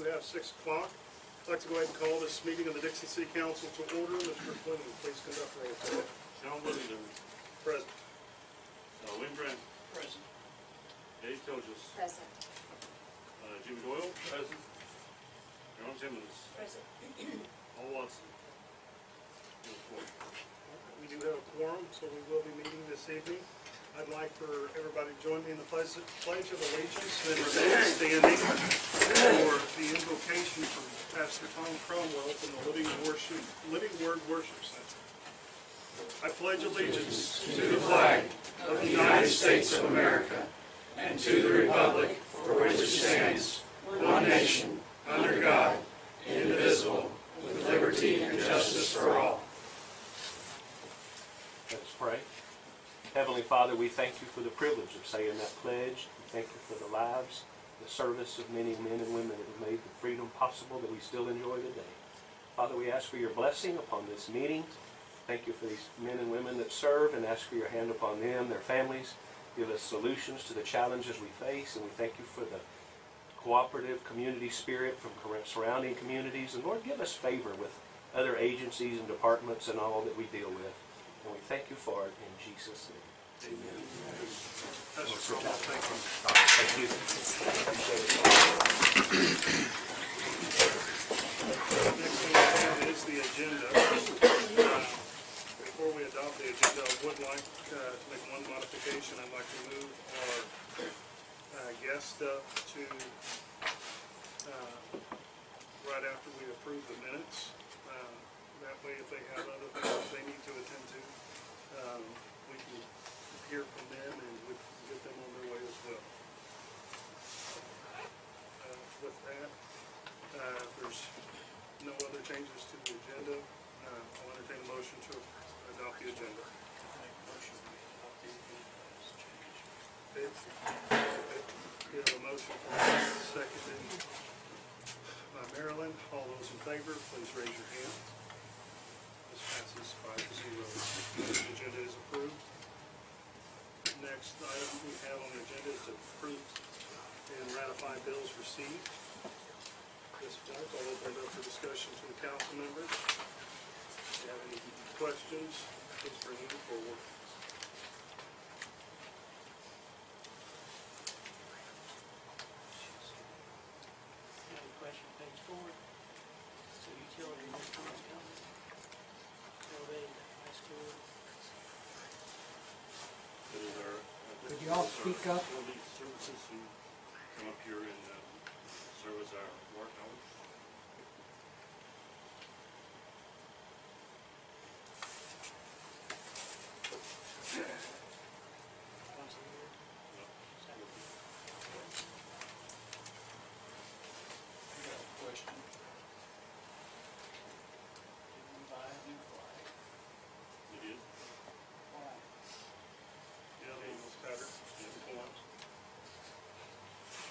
do have 6 o'clock. I'd like to go ahead and call this meeting of the Dixon City Council to order. Mr. Quinn, please conduct roll call. Sean Woodington. Present. Wayne Brand. Present. Eddie Tojas. Present. Jimmy Doyle. Present. Aaron Timmons. Present. Paul Watson. We do have a quorum, so we will be meeting this evening. I'd like for everybody to join me in the Pledge of Allegiance and remain standing for the invocation from Pastor Tom Cromwell from the Living Word Worship Center. I pledge allegiance To the flag of the United States of America and to the republic for which it stands, one nation, under God, indivisible, with liberty and justice for all. Let us pray. Heavenly Father, we thank you for the privilege of saying that pledge. We thank you for the lives, the service of many men and women that have made the freedom possible that we still enjoy today. Father, we ask for your blessing upon this meeting. Thank you for these men and women that serve, and ask for your hand upon them, their families. Give us solutions to the challenges we face, and we thank you for the cooperative community spirit from surrounding communities. And Lord, give us favor with other agencies and departments and all that we deal with. And we thank you for it in Jesus' name. Amen. Pastor Cromwell, thank you. Thank you. Appreciate it. Next thing we have is the agenda. Before we adopt the agenda, I would like to make one modification. I'd like to move our guest up to right after we approve the minutes. That way, if they have other things they need to attend to, we can hear from them and we can get them on their way as well. With that, if there's no other changes to the agenda, I'll entertain a motion to adopt the agenda. We have a motion seconded by Marilyn. All those in favor, please raise your hand. This passes 5-0. The agenda is approved. Next item we have on the agenda is to approve and ratify bills received. This point, I'll open it up for discussion to the council members. If you have any questions, please bring them forward. Any question, page 4? So utility response county. Elevated high school. Could you all speak up? Utility services who come up here and service our work hours. Once a year. I got a question. Did we buy a new flag? We did. Why? Yeah, the English pattern, the forms.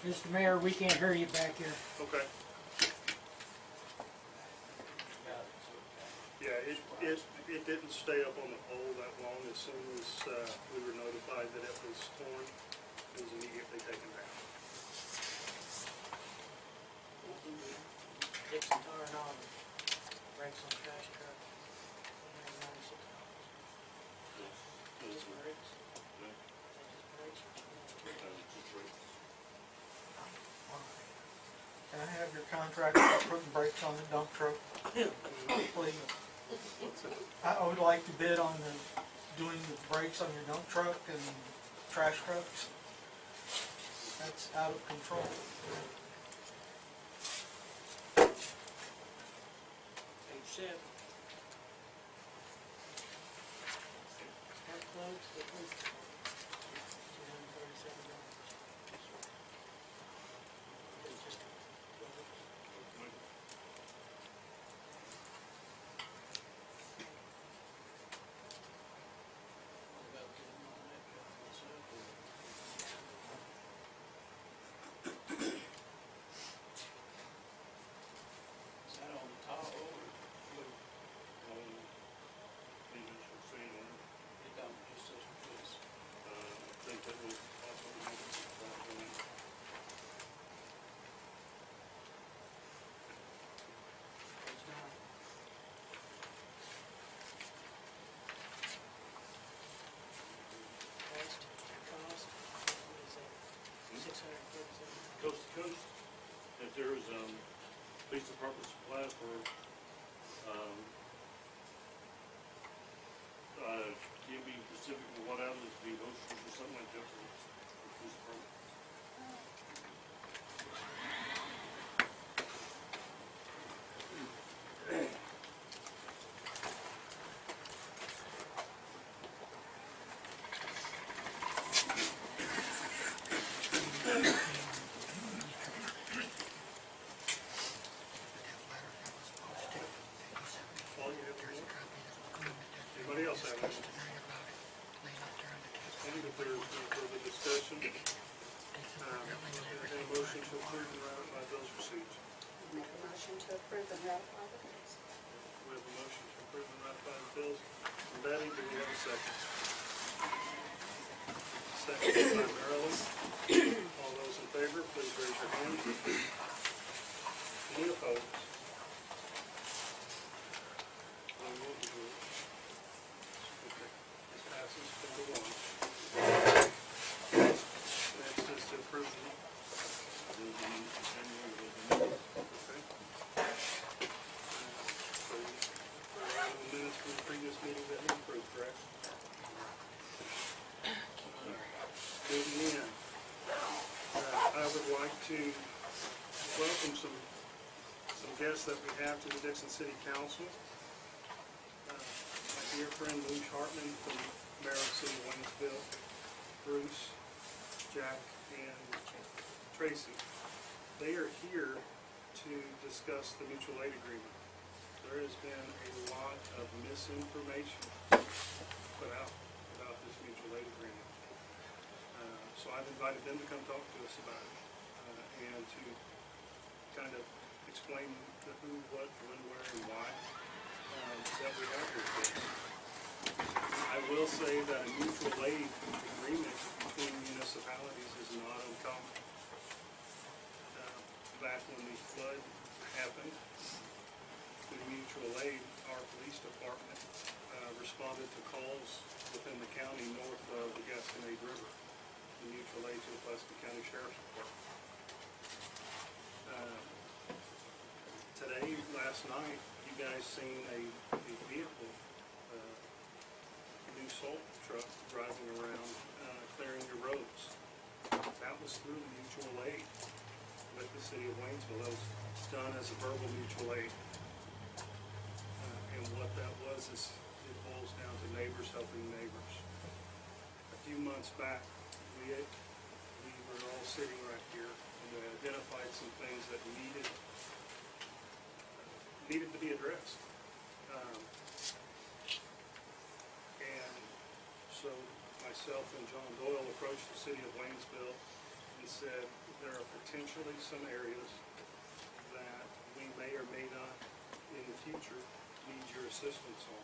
Mr. Mayor, we can't hear you back here. Okay. Got it, so okay. Yeah, it didn't stay up on the pole that long. As soon as we were notified that it was torn, it was immediately taken down. Dixon tire on brakes on trash truck. $196. Yes. Just brakes? Yeah. Just brakes or something? Just rates. Can I have your contract about putting brakes on the dump truck, please? I would like to bid on doing the brakes on your dump truck and trash trucks. That's out of control. Page 7. Smart plugs, the police department. $237. It's just what about getting on that truck myself? Is that on the top or Maintenance should say on it. it don't just says replace? there's, police department supply for, can't be specific for what outlet, be Oceans or something like that for police department. All you have to do. Anybody else have any? And if there's no further discussion, entertain a motion to approve and ratify those receipts. Make a motion to approve and ratify the bills. We have a motion to approve and ratify the bills. From Betty, do we have a second? Second by Marilyn. All those in favor, please raise your hand. Any opposed? One vote, George. Okay, this passes 4-1. Next is to approve the, okay. So, the minutes from the previous meeting that we approved, correct? Moving in, I would like to welcome some guests that we have to the Dixon City Council. My dear friend Luce Hartman from Maryland City, Waynesville, Bruce, Jack, and Tracy. They are here to discuss the mutual aid agreement. There has been a lot of misinformation put out about this mutual aid agreement. So I've invited them to come talk to us about it, and to kind of explain the who, what, when, where, and why that we have this. I will say that a mutual aid agreement between municipalities is not uncommon. Back when the flood happened, through mutual aid, our police department responded to calls within the county north of the Gasconade River, the mutual aid to the Pleasant County Sheriff's Department. Today, last night, you guys seen a vehicle, a new salt truck driving around, clearing your roads. That was through mutual aid with the city of Waynesville. That was done as a verbal mutual aid. And what that was is, it boils down to neighbors helping neighbors. A few months back, we were all sitting right here, and we identified some things that needed to be addressed. And so myself and John Doyle approached the city of Waynesville and said, there are potentially some areas that we may or may not in the future need your assistance on.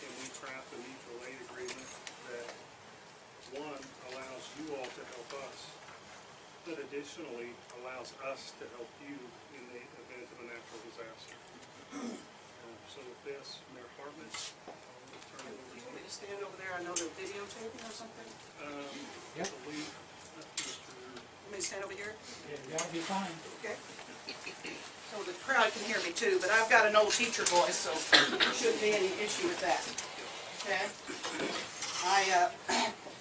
Can we craft a mutual aid agreement that, one, allows you all to help us, but additionally allows us to help you in the event of a natural disaster? So with this, Mayor Hartman, I'll turn it over You to want me you. to stand over there? I know they're videotaping or something. I believe Mr. Want me to stand over here? Yeah, that'll be fine. Okay. So the crowd can hear me too, but I've got an old teacher voice, so there shouldn't be any issue with that. Okay? I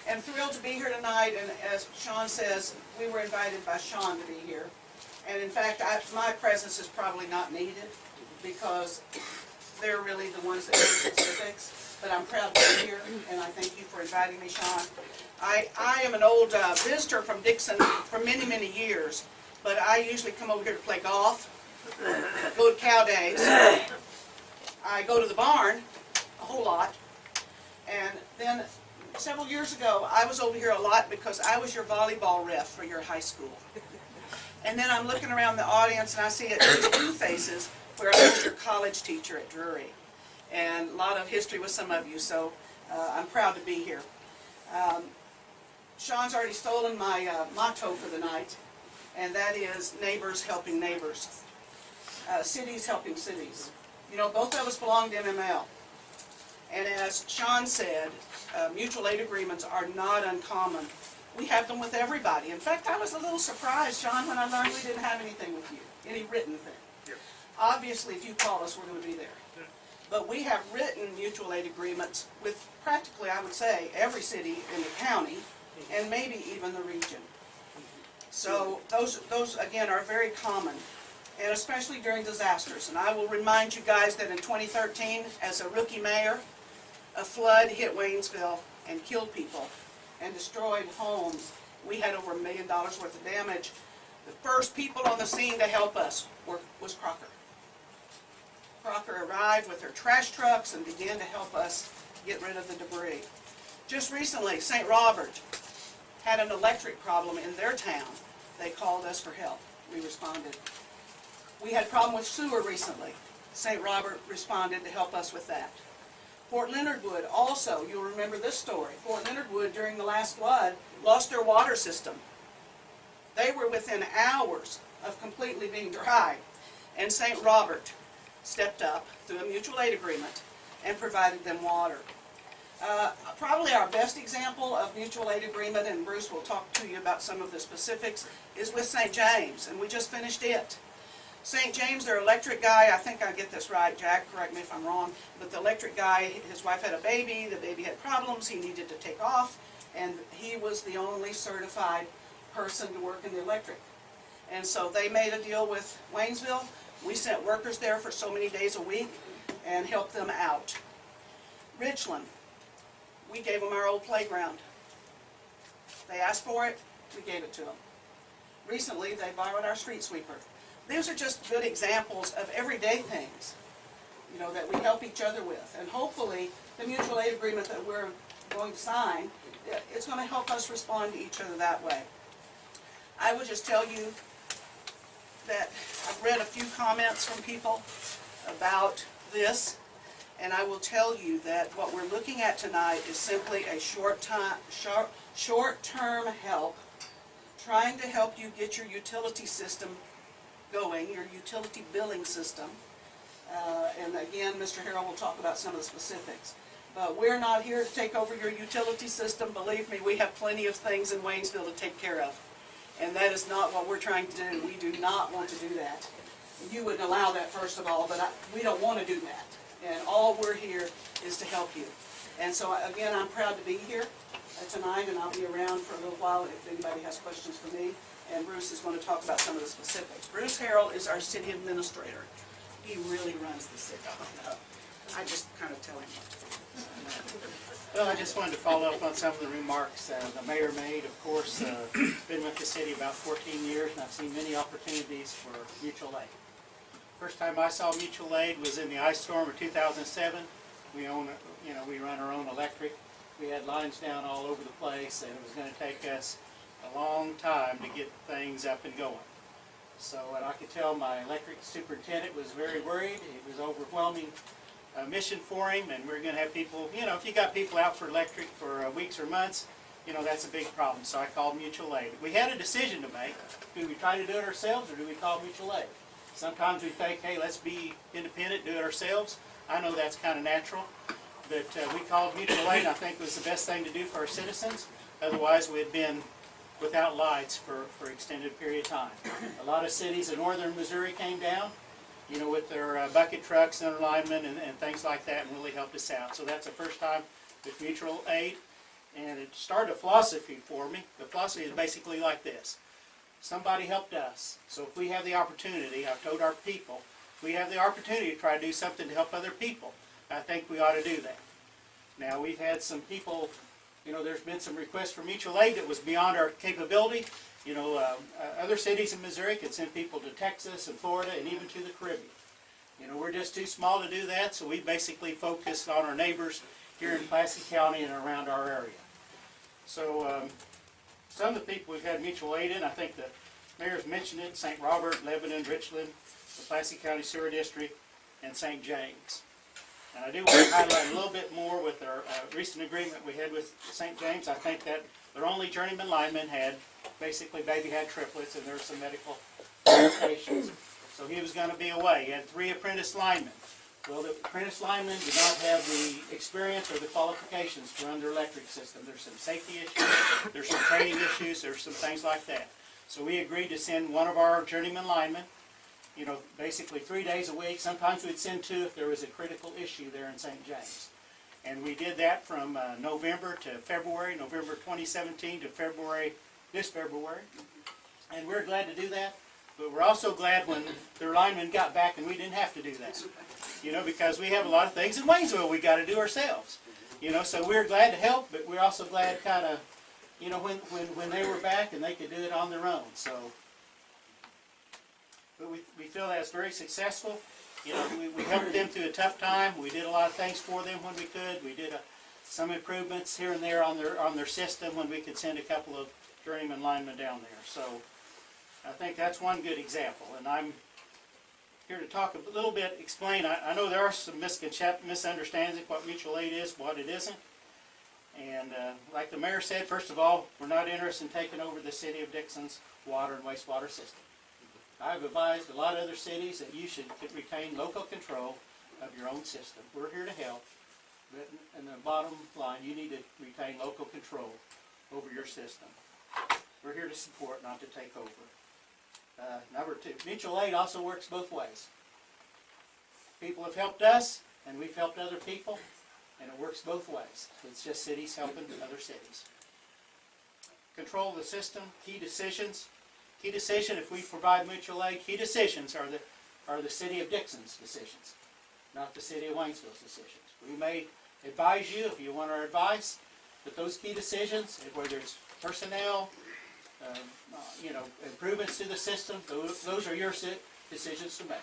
am thrilled to be here tonight, and as Sean says, we were invited by Sean to be here. And in fact, my presence is probably not needed, because they're really the ones that know the specifics. But I'm proud to be here, and I thank you for inviting me, Sean. I am an old visitor from Dixon for many, many years, but I usually come over here to play golf, go to cow days. I go to the barn a whole lot, and then several years ago, I was over here a lot because I was your volleyball ref for your high school. And then I'm looking around the audience, and I see at least two faces where I was your college teacher at Drury. And a lot of history with some of you, so I'm proud to be here. Sean's already stolen my motto for the night, and that is neighbors helping neighbors. Cities helping cities. You know, both of us belong to MML. And as Sean said, mutual aid agreements are not uncommon We have them with everybody. In fact, I was a little surprised, John, when I learned we didn't have anything with you, any written thing. Yes. Obviously, if you call us, we're going to be there. Yeah. But we have written mutual aid agreements with practically, I would say, every city in the county, and maybe even the region. So those again are very common, and especially during disasters. And I will remind you guys that in 2013, as a rookie mayor, a flood hit Waynesville and killed people and destroyed homes. We had over $1 million worth of damage. The first people on the scene to help us was Crocker. Crocker arrived with their trash trucks and began to help us get rid of the debris. Just recently, St. Robert had an electric problem in their town. They called us for help. We responded. We had a problem with sewer recently. St. Robert responded to help us with that. Fort Leonard Wood also, you'll remember this story. Fort Leonard Wood, during the last flood, lost their water system. They were within hours of completely being dry, and St. Robert stepped up through a mutual aid agreement and provided them water. Probably our best example of mutual aid agreement, and Bruce will talk to you about some of the specifics, is with St. James, and we just finished it. St. James, their electric guy, I think I get this right, Jack, correct me if I'm wrong, but the electric guy, his wife had a baby, the baby had problems, he needed to take off, and he was the only certified person to work in the electric. And so they made a deal with Waynesville. We sent workers there for so many days a week and helped them out. Richland, we gave them our old playground. They asked for it, we gave it to them. Recently, they borrowed our street sweeper. These are just good examples of everyday things, you know, that we help each other with. And hopefully, the mutual aid agreement that we're going to sign, it's going to help us respond to each other that way. I would just tell you that I've read a few comments from people about this, and I will tell you that what we're looking at tonight is simply a short-term help, trying to help you get your utility system going, your utility billing system. And again, Mr. Harrell will talk about some of the specifics. But we're not here to take over your utility system. Believe me, we have plenty of things in Waynesville to take care of. And that is not what we're trying to do. We do not want to do that. You wouldn't allow that, first of all, but we don't want to do that. And all we're here is to help you. And so, again, I'm proud to be here tonight, and I'll be around for a little while if anybody has questions for me. And Bruce is going to talk about some of the specifics. Bruce Harrell is our city administrator. He really runs the city. I just kind of tell him what to do. Well, I just wanted to follow up on some of the remarks the mayor made. Of course, been with the city about 14 years, and I've seen many opportunities for mutual aid. First time I saw mutual aid was in the ice storm of 2007. We own, we run our own electric. We had lines down all over the place, and it was going to take us a long time to get things up and going. So, and I could tell my electric superintendent was very worried. It was overwhelming mission for him, and we're going to have people, if you got people out for electric for weeks or months, that's a big problem. So I called mutual aid. We had a decision to make. Do we try to do it ourselves, or do we call mutual aid? Sometimes we think, hey, let's be independent, do it ourselves. I know that's kind of natural, but we called mutual aid, and I think it was the best thing to do for our citizens. Otherwise, we had been without lights for an extended period of time. A lot of cities in northern Missouri came down, with their bucket trucks and linemen and things like that, and really helped us out. So that's the first time with mutual aid, and it started a philosophy for me. The philosophy is basically like this. Somebody helped us, so if we have the opportunity, I've told our people, if we have the opportunity to try to do something to help other people, I think we ought to do that. Now, we've had some people, there's been some requests for mutual aid that was beyond our capability. Other cities in Missouri could send people to Texas and Florida and even to the Caribbean. We're just too small to do that, so we basically focused on our neighbors here in Pulaski County and around our area. So some of the people we've had mutual aid in, I think the mayor's mentioned it, St. Robert, Lebanon, Richland, the Pulaski County Sewer District, and St. James. And I do want to highlight a little bit more with our recent agreement we had with St. James. I think that their only journeyman lineman had, basically baby had triplets, and there were some medical complications. So he was going to be away. He had 3 apprentice linemen. Well, the apprentice linemen do not have the experience or the qualifications to run their electric system. There's some safety issues, there's some training issues, there's some things like that. So we agreed to send one of our journeyman linemen, you know, basically 3 days a week. Sometimes we'd send 2 if there was a critical issue there in St. James. And we did that from November to February, November 2017 to February, this February. And we're glad to do that, but we're also glad when their linemen got back and we didn't have to do that. You know, because we have a lot of things in Waynesville we got to do ourselves. You know, so we're glad to help, but we're also glad kind of, you know, when they were back and they could do it on their own. So, but we feel that was very successful. You know, we helped them through a tough time. We did a lot of things for them when we could. We did some improvements here and there on their system when we could send a couple of journeyman linemen down there. So I think that's one good example. And I'm here to talk a little bit, explain. I know there are some misunderstandings what mutual aid is, what it isn't. And like the mayor said, first of all, we're not interested in taking over the city of Dixon's water and wastewater system. I've advised a lot of other cities that you should retain local control of your own system. We're here to help, but in the bottom line, you need to retain local control over your system. We're here to support, not to take over. Number 2, mutual aid also works both ways. People have helped us, and we've helped other people, and it works both ways. It's just cities helping other cities. Control of the system, key decisions. Key decision, if we provide mutual aid, key decisions are the city of Dixon's decisions, not the city of Waynesville's decisions. We may advise you if you want our advice, but those key decisions, whether it's personnel, you know, improvements to the system, those are your decisions to make.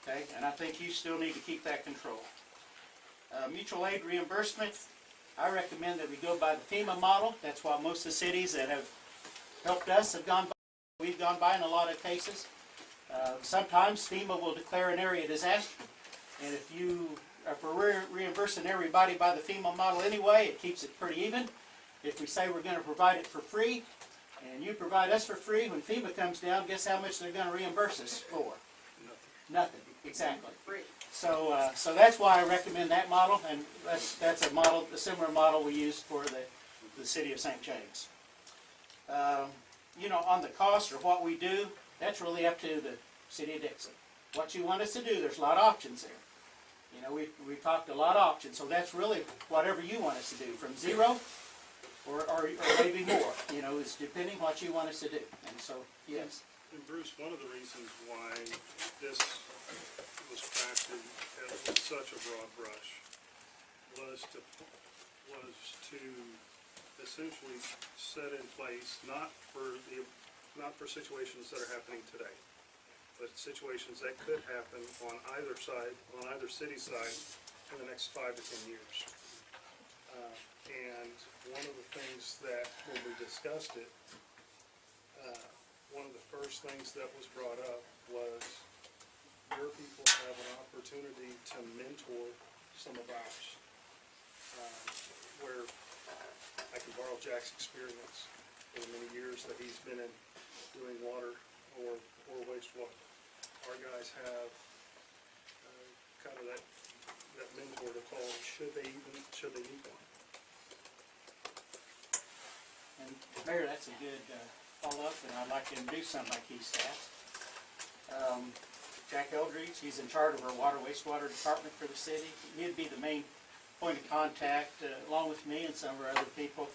Okay, and I think you still need to keep that control. Mutual aid reimbursement, I recommend that we go by the FEMA model. That's what most of the cities that have helped us have gone by. We've gone by in a lot of cases. Sometimes FEMA will declare an area disaster, and if we're reimbursing everybody by the FEMA model anyway, it keeps it pretty even. If we say we're going to provide it for free, and you provide us for free, when FEMA comes down, guess how much they're going to reimburse us for? Nothing. Exactly. So, so that's why I recommend that model, and that's a model, a similar model we use for the city of St. James. You know, on the cost or what we do, that's really up to the city of Dixon. What you want us to do, there's a lot of options there. You know, we've talked a lot of options, so that's really whatever you want us to do, from 0 or maybe more. You know, it's depending what you want us to do. And so, yes. And Bruce, one of the reasons why this was crafted with such a broad brush was to essentially set in place not for situations that are happening today, but situations that could happen on either side, on either city side, in the next 5 to 10 years. And one of the things that when we discussed it, one of the first things that was brought up was your people have an opportunity to mentor some of ours, where I can borrow Jack's experience for the many years that he's been in doing water or wastewater. Our guys have kind of that mentor to call should they need one. And Mayor, that's a good follow-up, and I'd like to introduce some of my key staff. Jack Eldridge, he's in charge of our water wastewater department for the city. He'd be the main point of contact, along with me and some of our other people,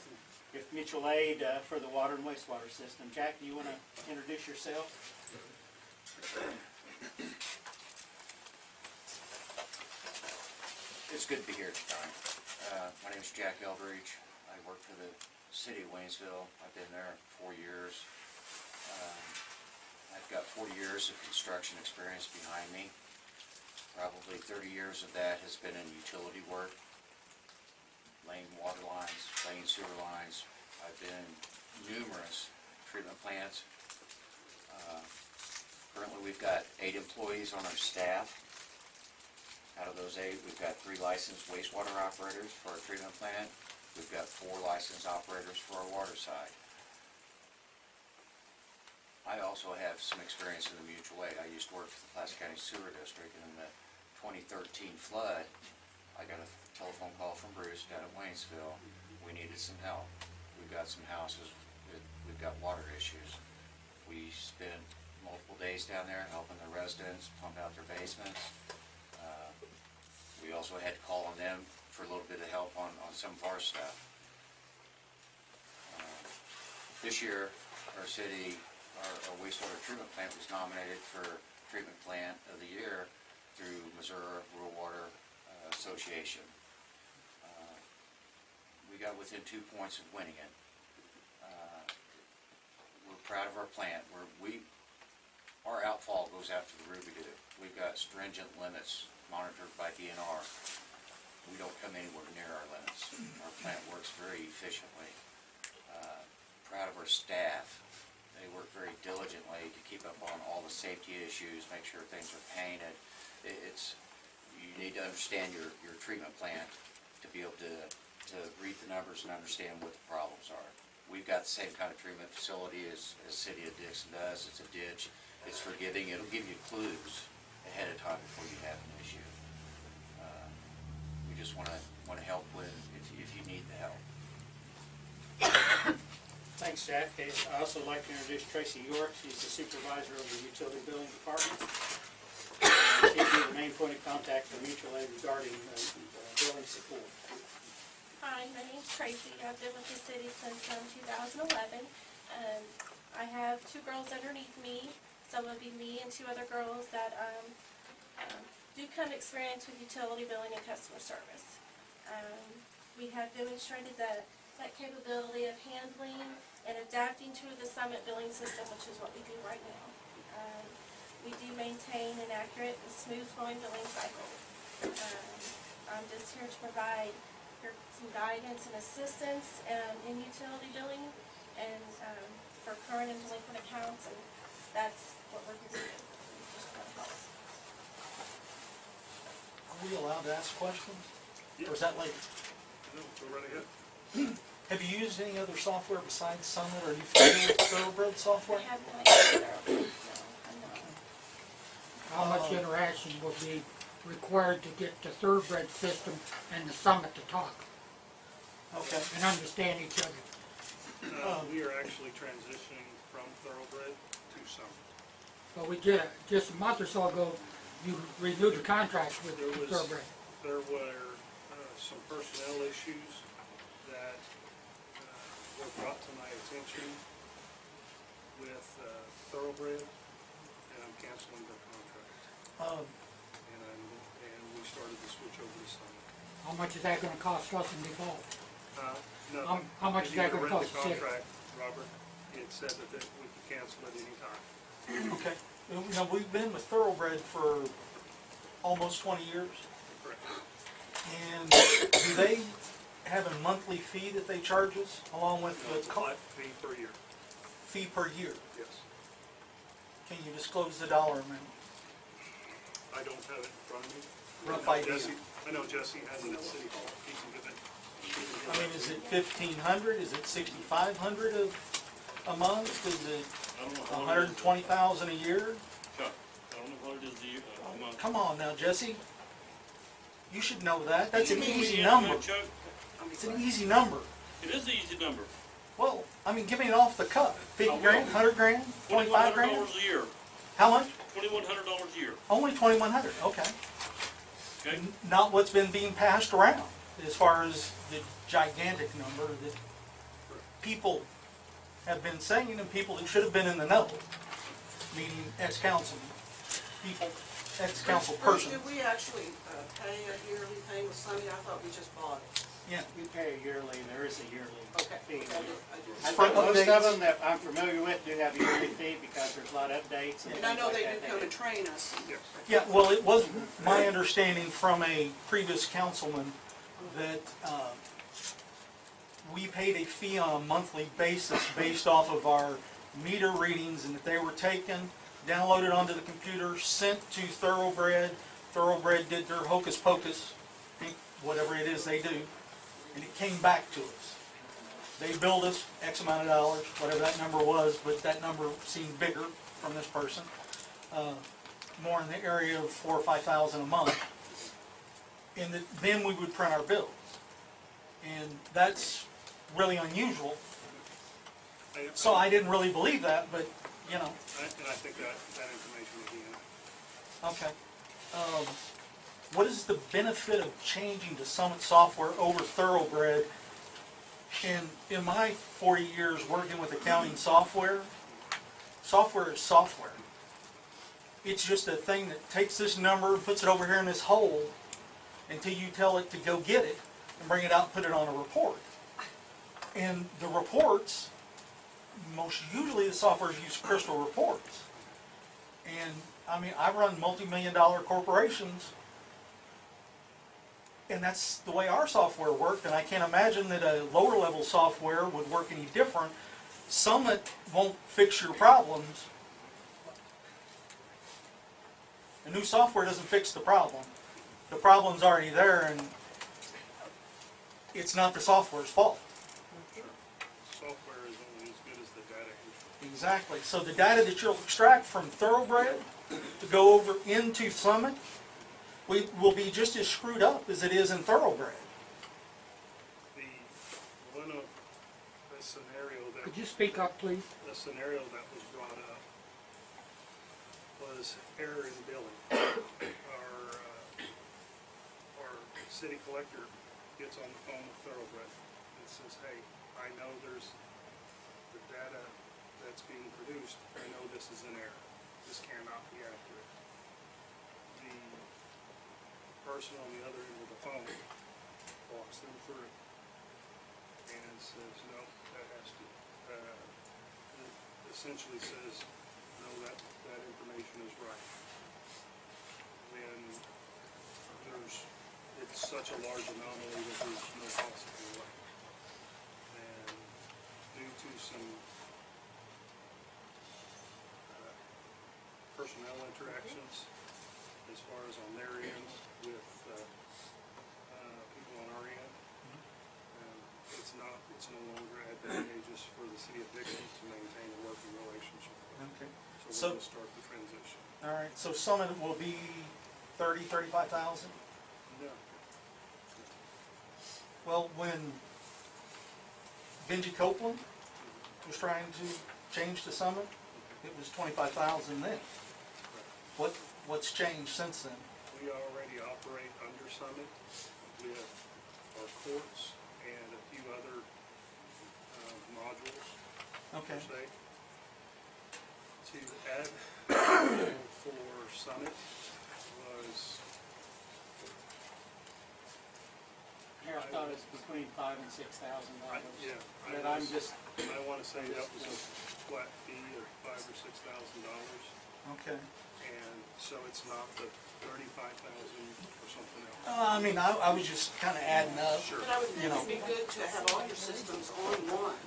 with mutual aid for the water and wastewater system. Jack, do you want to introduce yourself? It's good to be here tonight. My name is Jack Eldridge. I work for the city of Waynesville. I've been there 4 years. I've got 40 years of construction experience behind me. Probably 30 years of that has been in utility work, laying water lines, laying sewer lines. I've been in numerous treatment plants. Currently we've got 8 employees on our staff. Out of those 8, we've got 3 licensed wastewater operators for our treatment plant. We've got 4 licensed operators for our water side. I also have some experience in the mutual aid. I used to work for the Placer County Sewer District, and in the 2013 flood, I got a telephone call from Bruce down at Waynesville. We needed some help. We've got some houses, we've got water issues. We spent multiple days down there helping the residents pump out their basements. We also had to call on them for a little bit of help on some of our stuff. This year, our city, our wastewater treatment plant was nominated for Treatment Plant of the Year through Missouri Rural Water Association. We got within 2 points of winning it. We're proud of our plant. Our outfall goes out to the Ruby Doo. We've got stringent limits monitored by DNR. We don't come anywhere near our limits. Our plant works very efficiently. Proud of our staff. They work very diligently to keep up on all the safety issues, make sure things are painted. You need to understand your treatment plant to be able to read the numbers and understand what the problems are. We've got the same kind of treatment facility as City of Dixon does. It's a ditch. It's forgiving. It'll give you clues ahead of time before you have an issue. We just want to help if you need the help. Thanks, Jack. I'd also like to introduce Tracy York. She's the supervisor of the utility billing department. She'd be the main point of contact for mutual aid regarding billing support. Hi, my name's Tracy. I've been with the city since 2011. I have 2 girls underneath me. So it would be me and 2 other girls that do come experience with utility billing and customer service. We have demonstrated that capability of handling and adapting to the Summit billing system, which is what we do right now. We do maintain an accurate and smooth flowing billing cycle. I'm just here to provide some guidance and assistance in utility billing and for current and delinquent accounts, and that's what we're here to do. Just want to help. Are we allowed to ask questions? Or is that later? No, go right ahead. Have you used any other software besides Summit, or are you familiar with Thoroughbred software? I have no idea. No, I'm not. How much interaction will be required to get the Thoroughbred system and the Summit to talk Okay. and understand each other? We are actually transitioning from Thoroughbred to Summit. Well, we did, just a month or so ago, you renewed the contract with Thoroughbred. There were some personnel issues that were brought to my attention with Thoroughbred, and I'm canceling their contract. And we started to switch over to Summit. How much is that gonna cost us in default? No, How much is that gonna cost the the city? contract, Robert, it said that we could cancel at any time. Okay. You know, we've been with Thoroughbred for almost 20 years. Correct. And do they have a monthly fee that they charge us along with the Flat fee per year, fee per year? yes. Can you disclose the dollar amount? I don't have it in front of me. Rough I know idea. I know Jesse has it at City Hall, he can give it. I mean, is it 1,500? Is it 6,500 a month? Is it I don't know how it is. 120,000 a year? Chuck, I don't know what it is a month. Come on now, Jesse. You should know that. That's an You know me, easy yeah, number. Chuck, It's an easy number. it is an easy number. Well, I mean, give me it off the cuff. 50 grand, 100 grand, 25 grand? $2,100 a year. How much? $2,100 a year, Only 2,100. Okay. okay? Not what's been being passed around as far as the gigantic number that people have been saying, and people who should have been in the know, meaning ex-councilmen, people, ex-council person. Did we actually pay a yearly thing with Sunny? I thought we just bought it. Yeah. We pay a yearly, and there is a yearly Okay. fee. I I For think most updates. of them that I'm familiar with do have a yearly fee because there's a lot of updates and And I things know like they that. do come and train us. Yes. Yeah, well, it was my understanding from a previous councilman that we paid a fee on a monthly basis based off of our meter readings, and that they were taken, downloaded onto the computer, sent to Thoroughbred. Thoroughbred did their hocus pocus, whatever it is they do, and it came back to us. They billed us X amount of dollars, whatever that number was, but that number seemed bigger from this person. more in the area of 4,000 or 5,000 a month. And then we would print our bills. And that's really unusual. So I didn't really believe that, but, you know, And I think that information again. okay. What is the benefit of changing to Summit software over Thoroughbred? And in my 40 years working with accounting software, software is software. It's just a thing that takes this number and puts it over here in this hole until you tell it to go get it and bring it out and put it on a report. And the reports, most usually the software use Crystal reports. And I mean, I run multi-million-dollar corporations, and that's the way our software worked, and I can't imagine that a lower level software would work any different. Summit won't fix your problems. A new software doesn't fix the problem. The problem's already there, and it's not the software's fault. Software is only as good as the data entry. Exactly. So the data that you'll extract from Thoroughbred to go over into Summit will be just as screwed up as it is in Thoroughbred. One of the scenario that Could you speak up, please? the scenario that was brought up was error in billing. Our city collector gets on the phone with Thoroughbred and says, hey, I know there's the data that's being produced, I know this is an error. This cannot be accurate. The person on the other end of the phone walks them through and says, no, that has to, essentially says, no, that information is right. Then it's such a large anomaly that there's no possible way. And due to some personnel interactions, as far as on their end with people on our end, it's no longer advantageous for the city of Dixon to maintain a working relationship. Okay. So we're going to start the transition. All right. So Summit will be 35,000. No. Well, when Benji Copeland was trying to change to Summit, it was 25,000 then. What's changed since then? We already operate under Summit with our courts and a few other modules, Okay. per se. To add for Summit was, Here, I thought it was between $5,000 and $6,000. But I'm just, I want to say that was a flat fee of $5,000 or $6,000. Okay. And so it's not the 35,000 or something else. I mean, I was just kind of adding up. Sure. But I would think You know. it'd be good to have all your systems on one.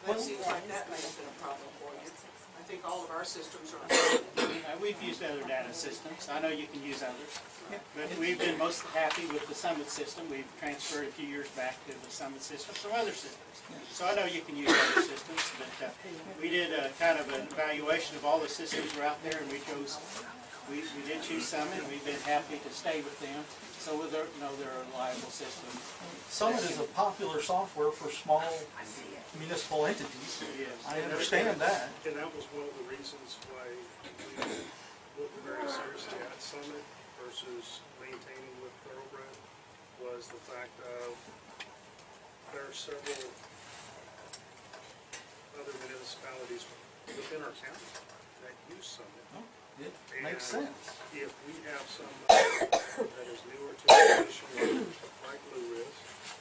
That seems like that may have been a problem for you. I think all of our systems are on. we've used other data systems. I know you can use others. But we've been most happy with the Summit system. We've transferred a few years back to the Summit system from other systems. So I know you can use other systems, but we did a kind of an evaluation of all the systems that were out there, and we did choose Summit, and we've been happy to stay with them. So they're a reliable system. Summit is a popular software for small municipal entities. Yes. I understand that. And that was one of the reasons why we looked very seriously at Summit versus maintaining with Thoroughbred, was the fact of there are several other municipalities within our county that use Summit. It makes sense. If we have somebody that is newer to the position, like Lou is,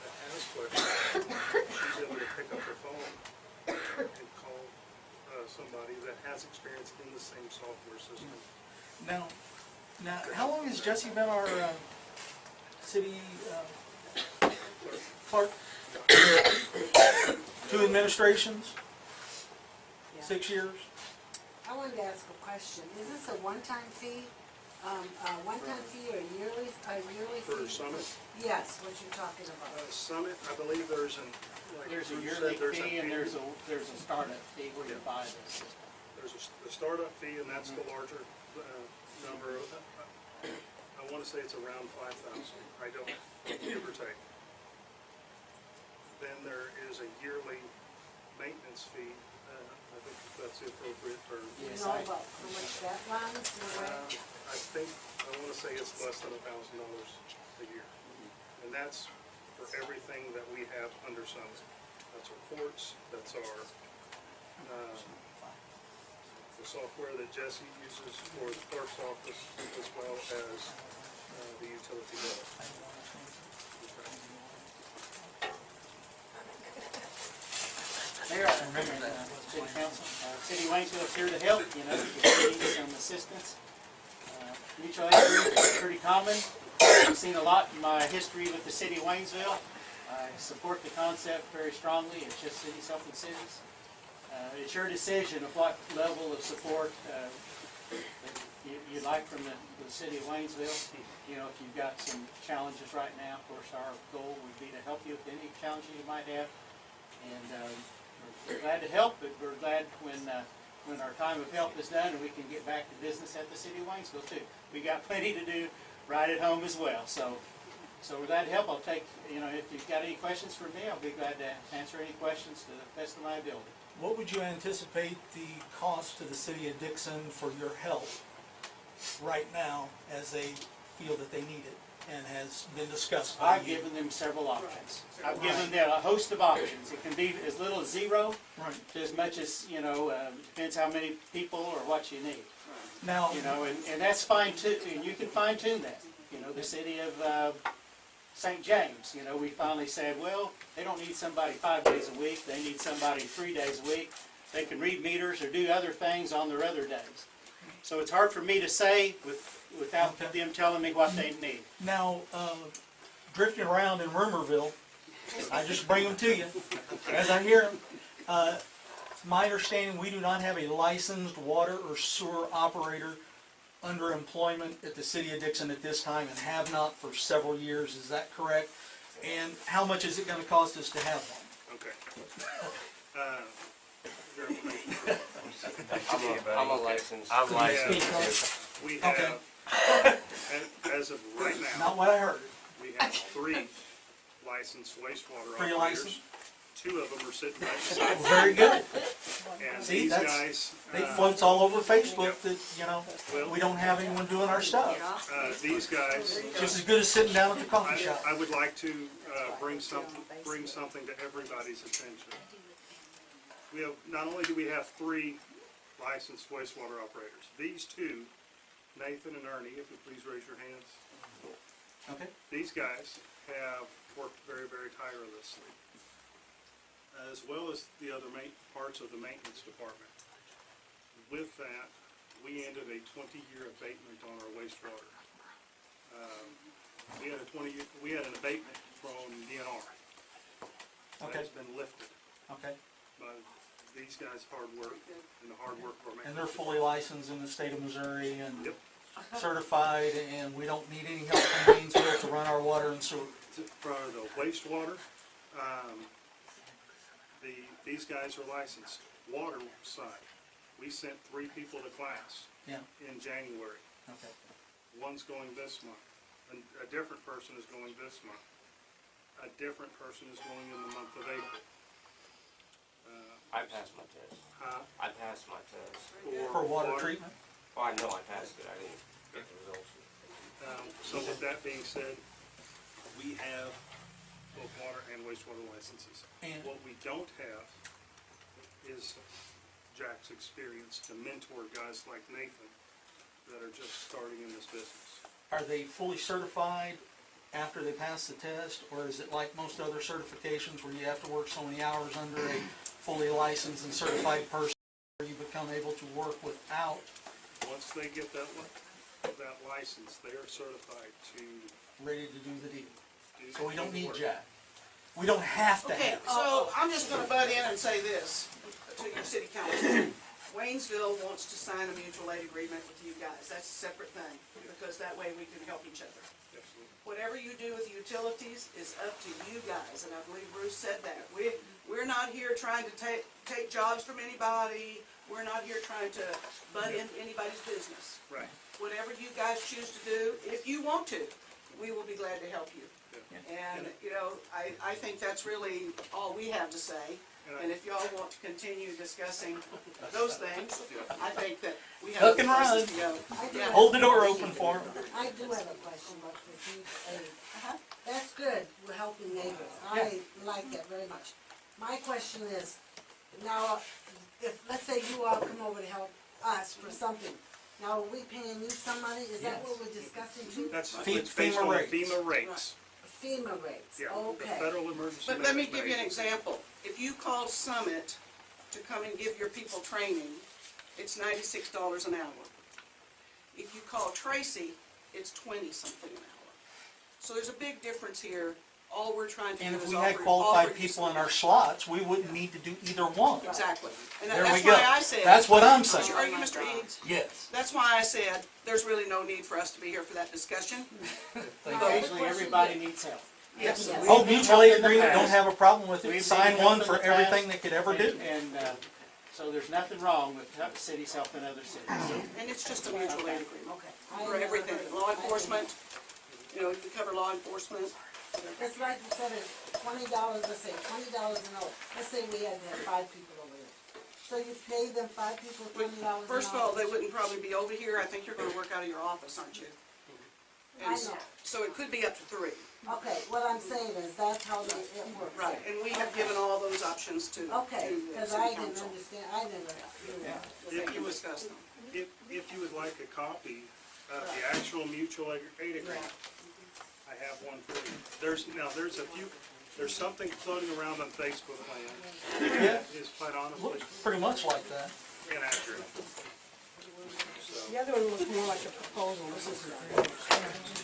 that has questions, she's able to pick up the phone and call somebody that has experience in the same software system. Now, how long has Jesse been our city clerk? 2 administrations? 6 years? I wanted to ask a question. Is this a one-time fee? One-time fee or a yearly fee? For Summit, Yes, what you're talking about. Summit, I believe there's There's a Lou yearly said, fee and annual- there's a startup fee where you buy the system. There's a startup fee, and that's the larger number, I wanna say it's around 5,000, I don't, give or take. Then there is a yearly maintenance fee, I think that's the appropriate term. You know about how much that runs, I think, I wanna say it's less than $1,000 a year. And that's for everything that we have under Summit. That's our courts, that's our, the software that Jesse uses for the clerk's office, as well as, the utility bill. Mayor, City Council, City of Waynesville is here to help, you know, if you need some assistance. Mutual aid group is pretty common. I've seen a lot in my history with the City of Waynesville. I support the concept very strongly. It's just cities helping cities. It's your decision of what level of support you'd like from the City of Waynesville. You know, if you've got some challenges right now, of course, our goal would be to help you with any challenges you might have. And we're glad to help, but we're glad when our time of help is done and we can get back to business at the City of Waynesville too. We got plenty to do right at home as well. So we're glad to help. I'll take, you know, if you've got any questions for me, I'll be glad to answer any questions to the best of my ability. What would you anticipate the cost to the city of Dixon for your help right now as they feel that they need it and has been discussed by I've you? given them several options. I've given them a host of options. It can be as little as zero Right. to as much as, you know, depends how many people or what you need. Now, You know, and that's fine too, and you can fine tune that. You know, the city of St. James, you know, we finally said, well, they don't need somebody 5 days a week, they need somebody 3 days a week. They can read meters or do other things on their other days. So it's hard for me to say without them telling me what they need. now, drifting around in Rumorville, I just bring them to you as I hear them. It's my understanding we do not have a licensed water or sewer operator under employment at the city of Dixon at this time and have not for several years. Is that correct? And how much is it going to cost us to have one? Okay. I'm a licensed. I'm licensed. We Okay. have, as of right now, Not what I heard. we have 3 licensed wastewater Three operators. licensed? 2 of them are sitting right beside me. Very good. And See, these that's- guys, It floats all over Facebook that, you know, well, we don't have anyone doing our stuff. these guys, Just as good as sitting down at the coffee shop. I would like to bring something to everybody's attention. We have, not only do we have 3 licensed wastewater operators, these 2, Nathan and Ernie, if you please raise your hands. Okay. These guys have worked very, very tirelessly, as well as the other parts of the maintenance department. With that, we ended a 20-year abatement on our wastewater. We had an abatement from DNR. Okay. That's been lifted Okay. by these guys' hard work and the hard work of our And they're maintenance. fully licensed in the state of Missouri and Yep. certified, and we don't need any help from Waynesville to run our water and sewer. For the wastewater, these guys are licensed. Water side, we sent 3 people to class Yeah. in January. Okay. One's going this month, and a different person is going this month. A different person is going in the month of April. I passed my test. I passed my test. For water treatment? Oh, I know I passed it. I didn't get the results. So with that being said, we have both water and wastewater licenses. And What we don't have is Jack's experience to mentor guys like Nathan that are just starting in this business. are they fully certified after they pass the test, or is it like most other certifications where you have to work so many hours under a fully licensed and certified person where you become able to work without? Once they get that license, they are certified to Ready to do the deal. do. So we don't need work. Jack. We don't have to Okay, have it. so I'm just gonna butt in and say this to your city council. Waynesville wants to sign a mutual aid agreement with you guys. That's a separate thing, because that way we can help each other. Absolutely. Whatever you do with utilities is up to you guys, and I believe Bruce said that. We're not here trying to take jobs from anybody. We're not here trying to butt into anybody's business. Right. Whatever you guys choose to do, if you want to, we will be glad to help you. And, you know, I think that's really all we have to say. And if y'all want to continue discussing those things, I think that we have Hook and places to run. go. I do Yeah. have- Hold the door open for them. I do have a question about this mutual aid. Uh-huh. That's good, we're helping neighbors, I like that very much. My question is, now, if, let's say you all come over to help us for something, now are we paying you some money, is that what we're discussing too? That's, FEMA it's based on rates. FEMA rates. FEMA rates, Yeah, the okay. Federal Emergency But let me Management give you an Agency. example. If you call Summit to come and give your people training, it's $96 an hour. If you call Tracy, it's 20-something an hour. So there's a big difference here. All we're trying to do And is if we offer had qualified you people in some- our slots, we wouldn't need to do either one. Exactly. And There we that's go. why I said. That's what I'm saying. Are you, Mr. Eads? Yes. That's why I said, there's really no need for us to be here for that discussion. Occasionally, everybody needs help. Yes. Yes. Oh, mutual aid agreement, don't have a problem with it, We've sign been one helping for the past, everything they could ever do. And, so there's nothing wrong with cities helping other cities. And it's just a mutual aid agreement Okay. I for never everything. heard- Law enforcement, you know, you cover law enforcement. It's like you said, it's $20, let's say, $20 an hour, let's say we had to have 5 people over there. So you pay them 5 people $20 an hour? First of all, they wouldn't probably be over here. I think you're gonna work out of your office, aren't you? I And know. so it could be up to 3. Okay, what I'm saying is, that's how it works. Right, and we have given all those options to Okay, the because city I didn't council. understand, I never knew that. If you would, Discuss them. if you would like a copy of the actual mutual aid agreement, I have one for you. There's something floating around on Facebook land. Yeah, It's quite honestly looks pretty much like that. inaccurate. The other one was more like a proposal. This is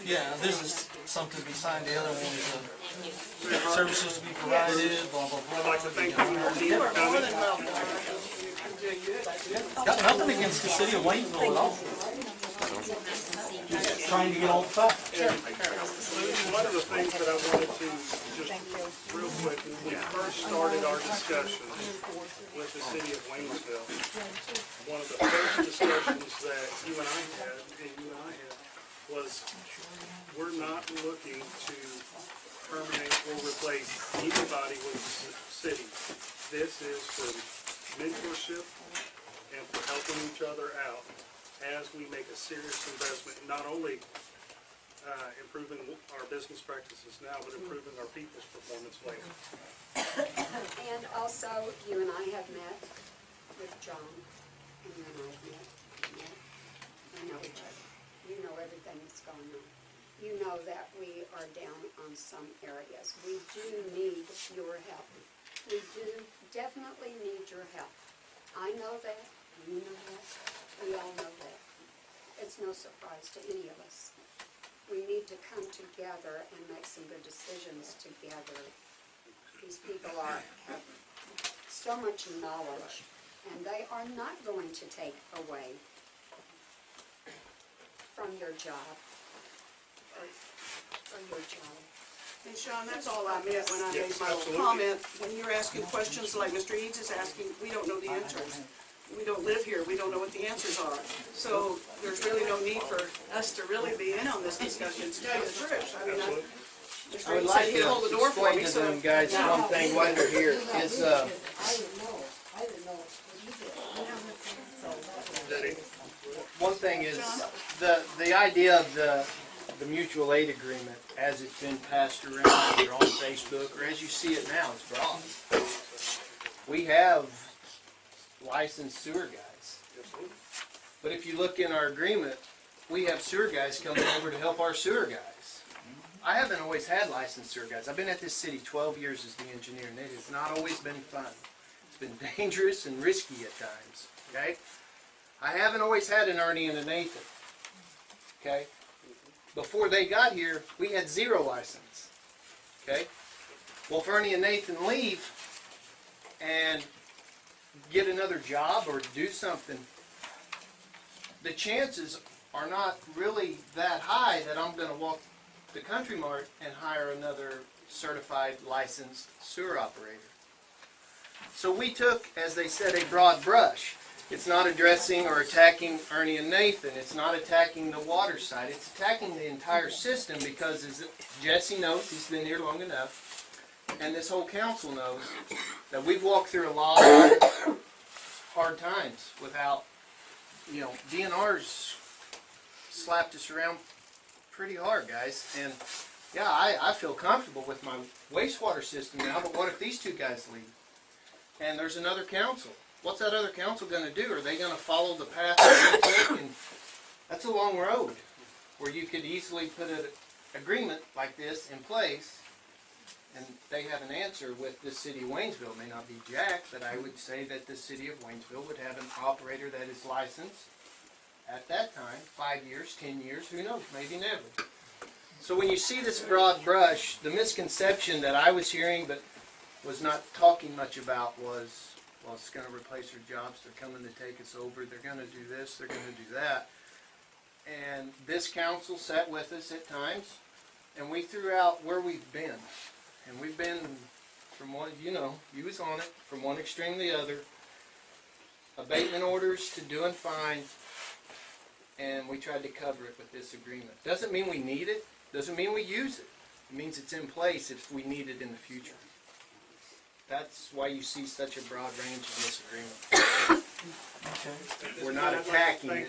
Yeah, this is something to be signed, the other one's, services to be provided, blah, blah, I'd blah. like to thank you for You are more coming. than welcome. You're doing good. Got nothing against the city of Waynesville at all. Just trying to get all the facts. One of the things that I wanted to just real quick, when we first started our discussion with the city of Waynesville, one of the first discussions that you and I had, was we're not looking to terminate or replace anybody with the city. This is for mentorship and for helping each other out as we make a serious investment, not only improving our business practices now, but improving our people's performance later. And also, you and I have met with John, and you and I have met. We know each other. You know everything that's going on. You know that we are down on some areas. We do need your help. We do definitely need your help. I know that, you know that, we all know that. It's no surprise to any of us. We need to come together and make some good decisions together. These people have so much knowledge, and they are not going to take away from your job or your job. And Sean, that's all I meant when I made Yes, my little absolutely. comment. When you're asking questions like Mr. Eads is asking, we don't know the answers. We don't live here, we don't know what the answers are. So there's really no need for us to really be in on this discussion, to tell you the truth. I mean, Absolutely. Mr. I would Eads like said he'd hold the to door for me, explain to so. them guys one thing while they're here is, I didn't know what you did. So that was- That one thing is, the idea of the mutual aid agreement, as it's been passed around either on Facebook, or as you see it now, it's broad. We have licensed sewer guys. But if you look in our agreement, we have sewer guys coming over to help our sewer guys. I haven't always had licensed sewer guys. I've been at this city 12 years as the engineer, and it has not always been fun. It's been dangerous and risky at times, okay? I haven't always had an Ernie and a Nathan, okay? Before they got here, we had 0 license, okay? Well, if Ernie and Nathan leave and get another job or do something, the chances are not really that high that I'm going to walk the Country Mart and hire another certified licensed sewer operator. So we took, as they said, a broad brush. It's not addressing or attacking Ernie and Nathan. It's not attacking the water side. It's attacking the entire system because, as Jesse knows, he's been here long enough, and this whole council knows that we've walked through a lot of hard times without, DNR's slapped us around pretty hard, guys. And yeah, I feel comfortable with my wastewater system now, but what if these two guys leave? And there's another council. What's that other council going to do? Are they going to follow the path that we took? And that's a long road where you could easily put an agreement like this in place, and they have an answer with the city of Waynesville. It may not be Jack, but I would say that the city of Waynesville would have an operator that is licensed at that time, 5 years, 10 years, who knows, maybe never. So when you see this broad brush, the misconception that I was hearing but was not talking much about was, well, it's going to replace their jobs, they're coming to take us over, they're going to do this, they're going to do that. And this council sat with us at times, and we threw out where we've been. And we've been from one, you was on it, from one extreme to the other. Abatement orders to doing fine, and we tried to cover it with this agreement. Doesn't mean we need it, doesn't mean we use it. It means it's in place if we need it in the future. That's why you see such a broad range in this agreement. We're not attacking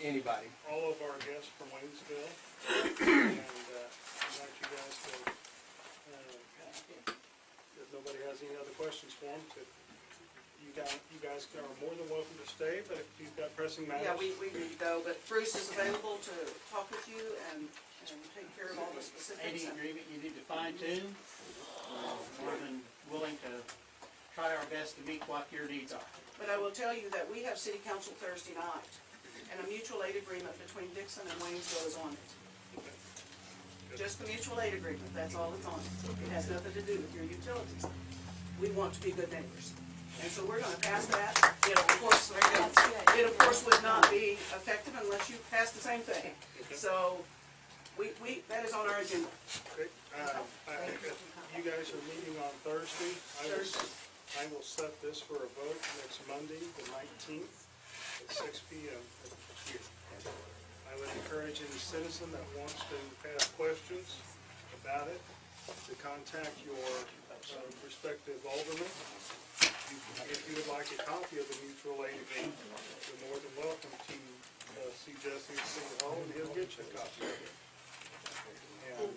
anybody. All of our guests from Waynesville, and invite you guys to, if nobody has any other questions for them, you guys are more than welcome to stay, but if you've got pressing matters. Yeah, we need to go, but Bruce is available to talk with you and take care of all the specifics. Any agreement you need to fine tune, more than willing to try our best to meet what your needs are. But I will tell you that we have city council Thursday night, and a mutual aid agreement between Dixon and Waynesville is on it. Just the mutual aid agreement, that's all that's on it. It has nothing to do with your utilities. We want to be good neighbors. And so we're gonna pass that. It of course would not be effective unless you pass the same thing. So, that is on our agenda. Okay, you guys are meeting on Thursday. I will set this for a vote next Monday, the 19th, at 6 p.m. here. I would encourage any citizen that wants to ask questions about it to contact your respective alderman. If you would like a copy of the mutual aid agreement, you're more than welcome to see Jesse at City Hall, and he'll get you a copy of it. And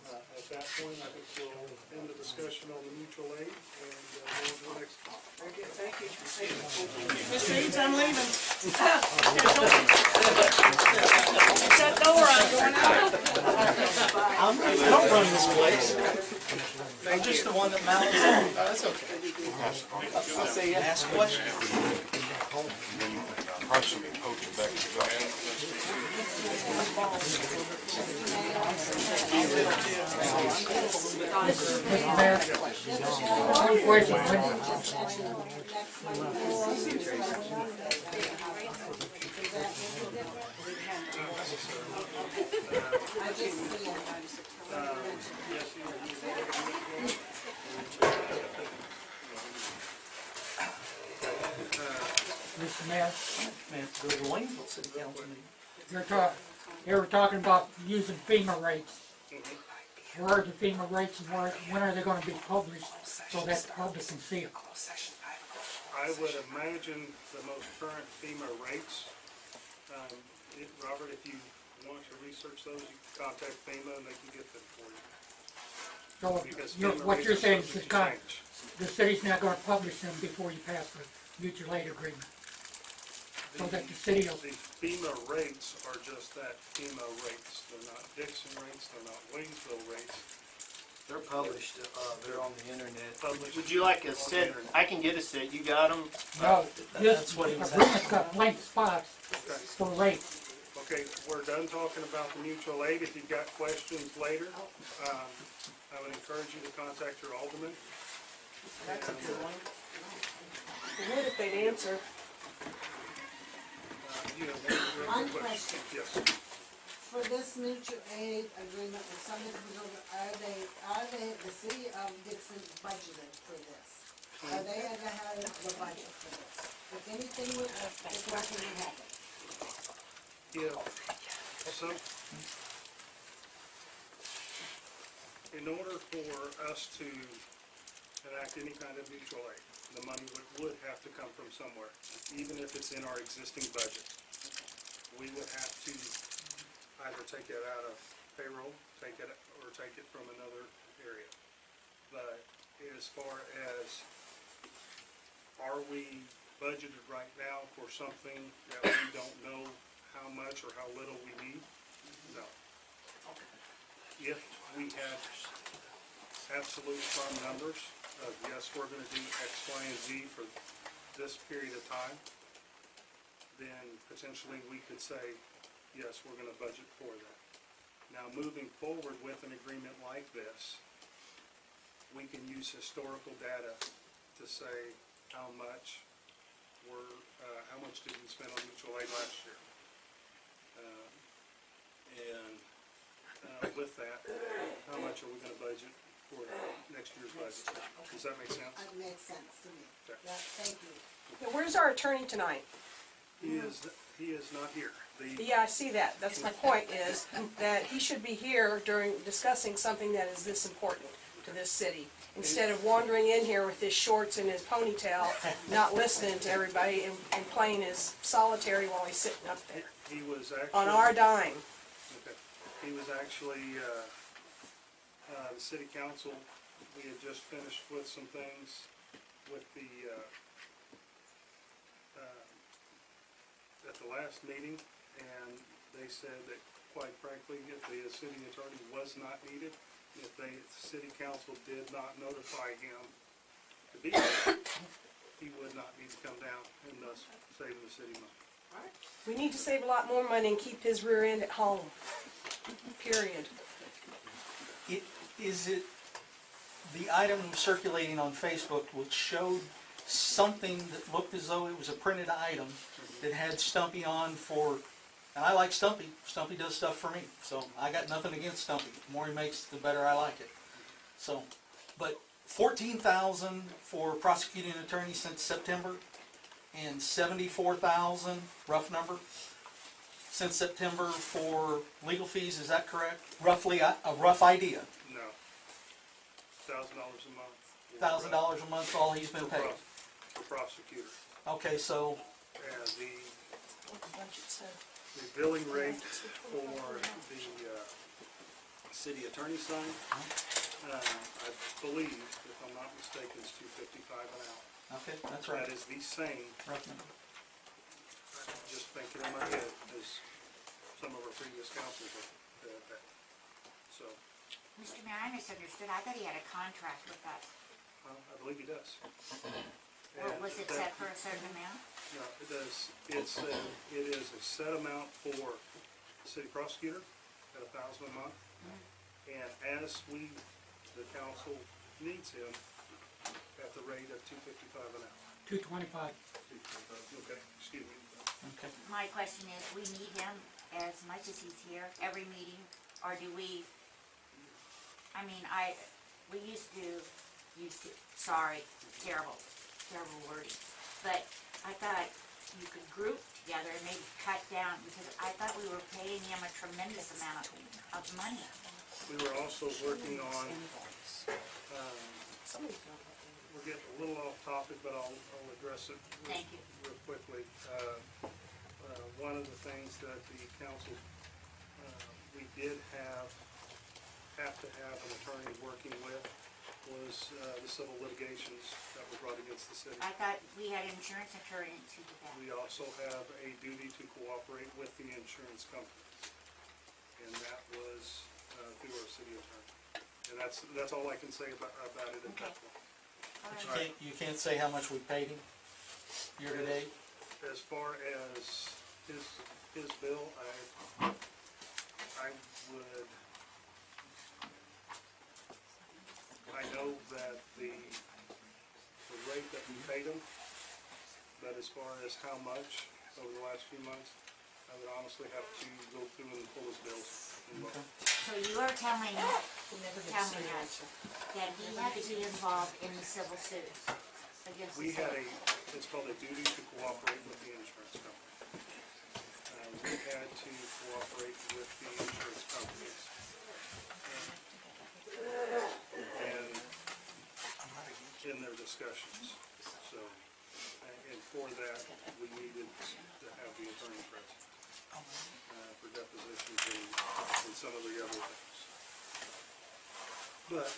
at that point, I think we'll end the discussion on the mutual aid, and go on to the next. Very good, thank you. Mr. Eads, I'm leaving. That door, I'm going out. I don't run this place. I'm just the one that mouths off. That's okay. I'll say ask questions. Mr. Mayor, one question. Mr. Mayor, Man, it's go to Waynesville City Council meeting. you were talking about using FEMA rates. Where are the FEMA rates and when are they gonna be published so that the public can see them? I would imagine the most current FEMA rates. Robert, if you want to research those, you can contact FEMA and they can get them for you. So Because what FEMA you're rates are saying is subject to change. the city's not gonna publish them before you pass the mutual aid agreement. So that the city will, The FEMA rates are just that, FEMA rates. They're not Dixon rates, they're not Waynesville rates. They're published, they're on the internet. Published Would you like a set? I can get a set, you got them? no, this That's what he was agreement's got blank spots for rates. Okay, we're done talking about the mutual aid. If you've got questions later, I would encourage you to contact your alderman. That's a good one. What if they'd answer? You have One one question. Yes. For this mutual aid agreement, when somebody comes over, are they, the city of Dixon budgeted for this? they had to have the budget for this. If anything would, it's not gonna happen. Yeah, so, in order for us to enact any kind of mutual aid, the money would have to come from somewhere, even if it's in our existing budget. We would have to either take it out of payroll, take it from another area. But as far as, are we budgeted right now for something that we don't know how much or how little we need? No. If we had absolute firm numbers of, yes, we're gonna do X, Y, and Z for this period of time, then potentially we could say, yes, we're gonna budget for that. Now, moving forward with an agreement like this, we can use historical data to say how much did we spend on mutual aid last year? With that, how much are we gonna budget for next year's budget? Does that make sense? That makes sense to me. Okay. Yeah, thank you. Now, where's our attorney tonight? He is not here. Yeah, I see that. That's my point, is that he should be here during discussing something that is this important to this city, instead of wandering in here with his shorts and his ponytail, not listening to everybody and playing his solitary while he's sitting up there. He was actually. On our dime. Okay. He was actually, the city council, we had just finished with some things with the, at the last meeting, and they said that, quite frankly, if the city attorney was not needed, if the city council did not notify him to be there, he would not need to come down, and thus saving the city money. We need to save a lot more money and keep his rear end at home. Period. Is it the item circulating on Facebook which showed something that looked as though it was a printed item that had Stumpy on for, and I like Stumpy. Stumpy does stuff for me, so I got nothing against Stumpy. The more he makes, the better I like it. So, but 14,000 for prosecuting attorney since September, and 74,000, rough number, since September for legal fees. Is that correct? Roughly, a rough idea. No. $1,000 a month. $1,000 a month, all he's been paid. For prosecutor. Okay, so And What the budget said. the billing rate for the city attorney's sign, I believe, if I'm not mistaken, is $255 an hour. okay, that's right. That is the same, Rough number. I'm just thinking in my head, as some of our previous councils have had. So, Mr. Mayor, I misunderstood. I thought he had a contract with us. I believe he does. Or And was it that- set for a certain amount? No, it does. It is a set amount for city prosecutor at $1,000 a month. And as the council needs him, at the rate of $255 an hour. $225. Okay, excuse me. Okay. My question is, we need him as much as he's here every meeting, or do we, I mean, we used to, sorry, terrible wording, but I thought you could group together and maybe cut down, because I thought we were paying him a tremendous amount of money. We were also working on, we're getting a little off topic, but I'll address it Thank you. real quickly. One of the things that the council, we did have to have an attorney working with was the civil litigations that were brought against the city. I thought we had insurance attorneys who did that. We also have a duty to cooperate with the insurance companies, and that was through our city attorney. And that's all I can say about it at that point. All right. You can't say how much we paid him year to date? As far as his bill, I know that the rate that we paid him, but as far as how much over the last few months, I would honestly have to go through and pull his bills and look. So you are telling us that he had to be involved in the civil suits? against the We had city? it's called a duty to cooperate with the insurance company. We had to cooperate with the insurance companies. And in their discussions, so, and for that, we needed to have the attorney present, for depositions and some of the other things. But,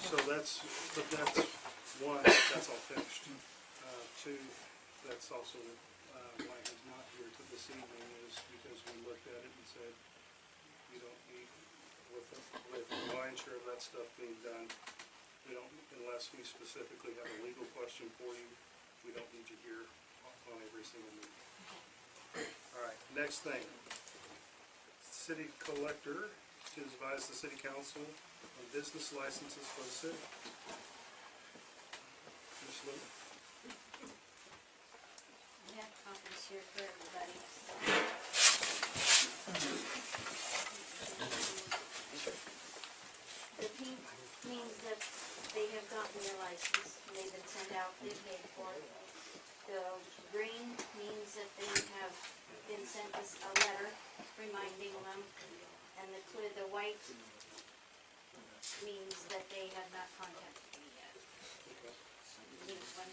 so that's one, that's all finished. Two, that's also, why he's not here to this evening is because we looked at it and said, you don't need, with my share of that stuff being done, we don't, unless we specifically have a legal question for you, we don't need you here on every single meeting. All right, next thing. City collector to advise the city council on business licenses for the city. Ms. Lou? We have copies here for everybody. The pink means that they have gotten their license, and they've been sent out, they paid for it. The green means that they have been sent us a letter reminding them, and the white means that they have not contacted me yet. These one.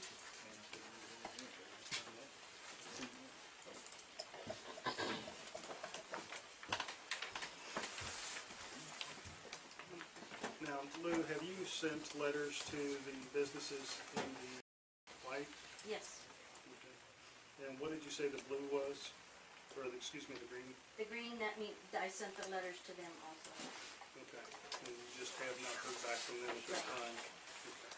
Now, Lou, have you sent letters to the businesses in the white? Yes, Okay. And what did you say the blue was? Or, excuse me, the green? the green, that means, I sent the letters to them also. Okay. And you just have not heard back from them at this time? Okay.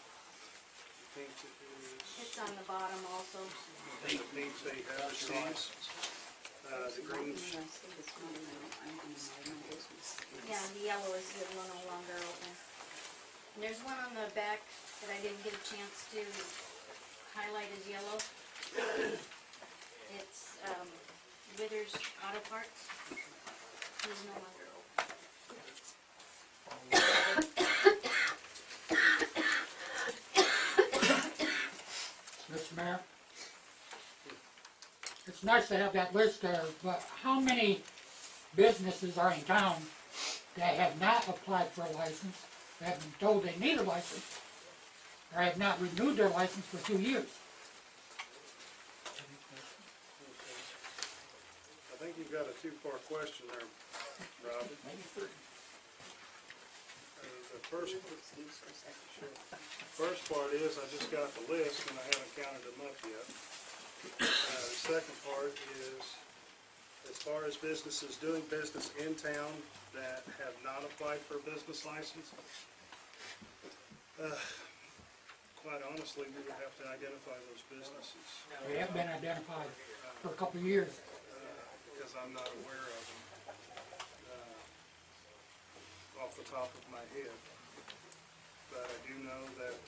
I think it is, It's on the bottom also. the pink say have received, the greens, Yeah, the yellow is the one no longer open. And there's one on the back that I didn't get a chance to highlight as yellow. It's, Withers Auto Parts. He's no longer open. Mr. Mayor? It's nice to have that list there, but how many businesses are in town that have not applied for a license, that have been told they need a license, or have not renewed their license for 2 years? I think you've got a two-part question there, Robert. Maybe three. The first part is, I just got the list and I haven't counted them up yet. The second part is, as far as businesses doing business in town that have not applied for a business license, quite honestly, we would have to identify those businesses. They have been identified for a couple of years. Because I'm not aware of them off the top of my head. But I do know that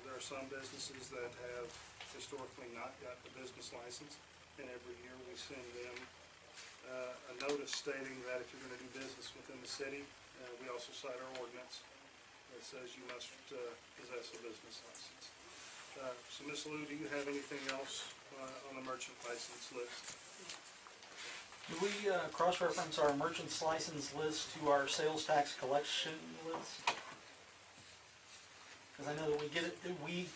there are some businesses that have historically not got the business license, and every year we send them a notice stating that if you're going to do business within the city, we also cite our ordinance that says you must possess a business license. So Ms. Lou, do you have anything else on the merchant license list? Do we cross-reference our merchant's license list to our sales tax collection list? Because I know that we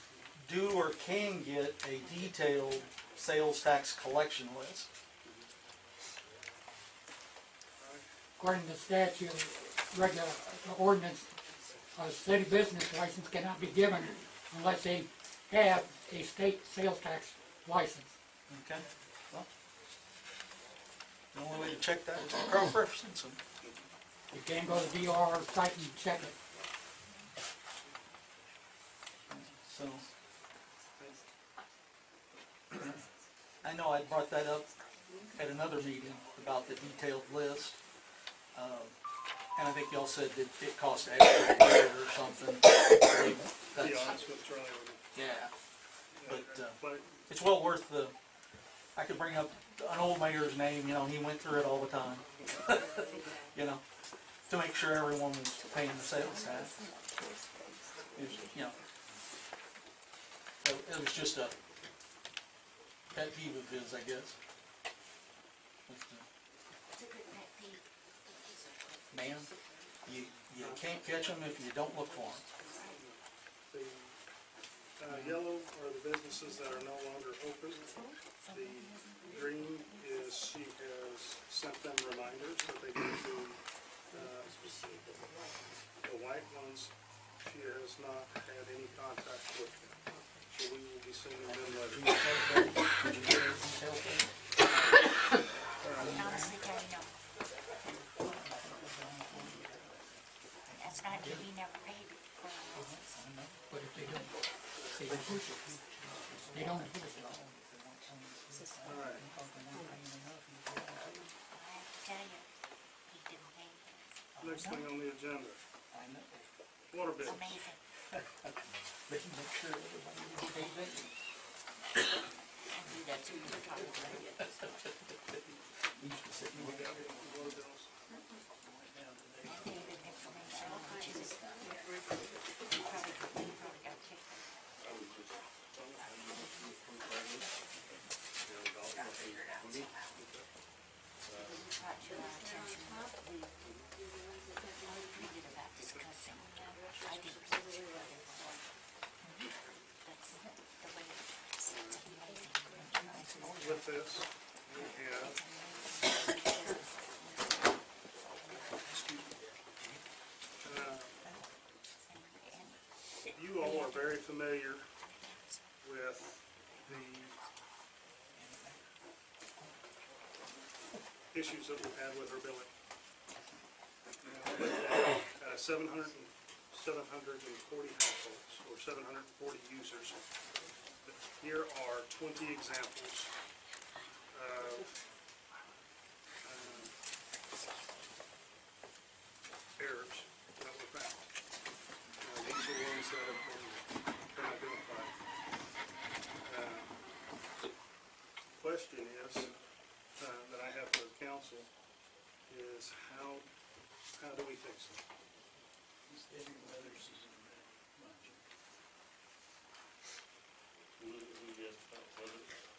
do or can get a detailed sales tax collection list. According to statute, regular ordinance, a city business license cannot be given unless they have a state sales tax license. Okay. Well, the only way to check that is to cross-reference them. You can go to the DOR site and check it. So, I know I brought that up at another meeting about the detailed list. And I think y'all said that it cost extra or something. To be honest with Charlie, Yeah, but it's well worth I could bring up an old mayor's name, he went through it all the time. To make sure everyone was paying the sales tax. It was, you know, it was just a pet peeve of his, I guess. It's a good pet peeve. Ma'am, you can't catch them if you don't look for them. The yellow are the businesses that are no longer open. The green is she has sent them reminders that they need to, the white ones, she has not had any contact with them. So we will be sending them letters. Would you get a detail, please? Honestly, Terry, no. That's not, we never paid for our license. But if they don't, they don't push it. They don't enforce it. All right. I have to tell you, he didn't pay his. Next thing on the agenda. Water bills. Amazing. But you make sure everybody gets paid that. I do that too, you're talking about it. We used to sit and We look got at it. water bills. I gave him information, which is, you probably got kicked. We brought to our attention, we treated about discussing, I think, that's the way it's amazing. With this, we have, you all are very familiar with the issues that we've had with our billing. 740 households, or 740 users. Here are 20 examples of errors that were found. These are ones that have been identified. Question is, that I have for the council is how do we fix it?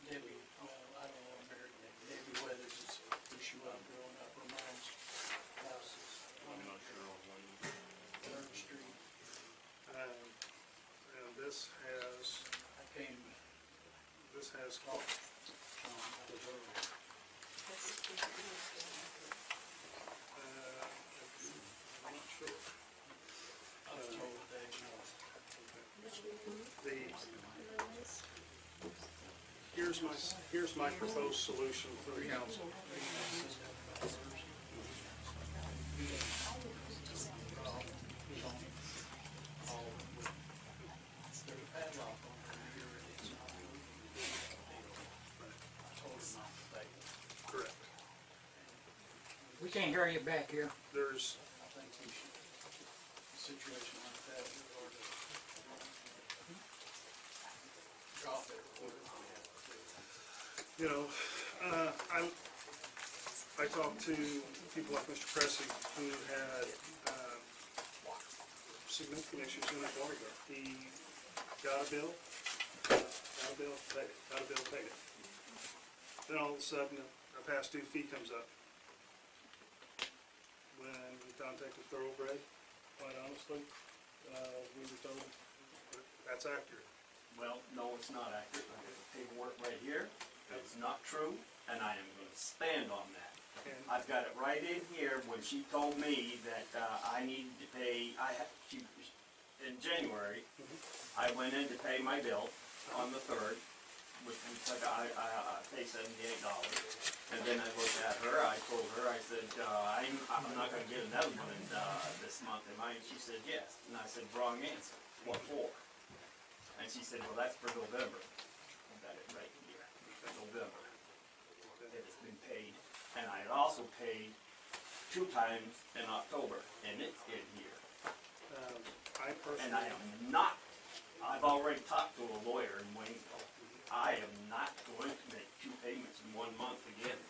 Debbie, I don't know American name. Debbie Weathers is who she was growing up. Her mom's house is I'm not sure on when. 3rd Street. And this has I came, called. I'm not sure. I was told that, you know. Here's my proposed solution for the council. There's a padlock on her here, and it's not really. I told her not to take it. Correct. We can't hear you back here. There's, I think we should, a situation like that, we ought to drop it or whatever we have to do. you know, I talked to people like Mr. Cressy who had significant issues in his water bill. He got a bill, paid it. Then all of a sudden, a past due fee comes up. When we contacted Thoroughbred, quite honestly, we were told that's accurate. Well, no, it's not accurate. I have the paperwork right here. It's not true, and I am going to stand on that. And I've got it right in here when she told me that I needed to pay, in January, I went in to pay my bill on the 3rd, which was like, I paid $78. And then I looked at her, I told her, I said, I'm not gonna get another one in, this month, am I? And she said, yes. And I said, wrong answer. What for? And she said, well, that's for November. I've got it right here, for November. It has been paid. And I had also paid 2 times in October, and it's in here. I And I personally, am not, I've already talked to a lawyer in Waynesville. I am not going to make 2 payments in 1 month again.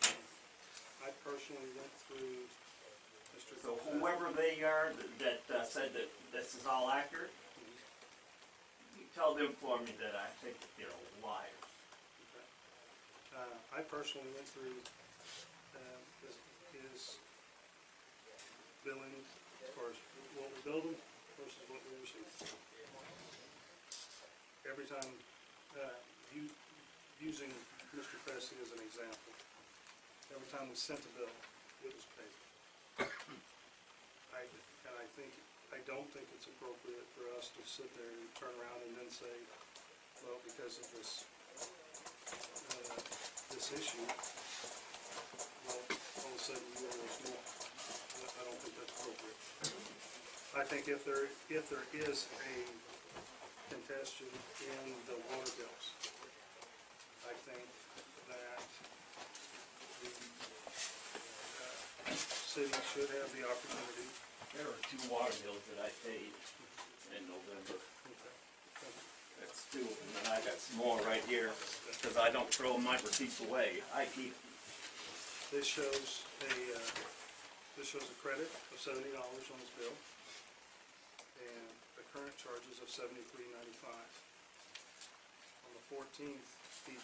I personally went through Mr. So whoever they are that said that this is all accurate, you tell them for me that I think that they're liars. I personally went through his billing as far as what we billed him versus what we received. Every time, using Mr. Cressy as an example, every time we sent a bill, it was paid. I don't think it's appropriate for us to sit there and turn around and then say, well, because of this issue, well, all of a sudden you owe us more. I don't think that's appropriate. I think if there is a congestion in the water bills, I think that the city should have the opportunity. There are 2 water bills that I paid in November. That's 2 of them, and I got some more right here, because I don't throw my receipts away. I keep them. This shows a credit of $70 on his bill, and the current charges of $73.95. On the 14th, he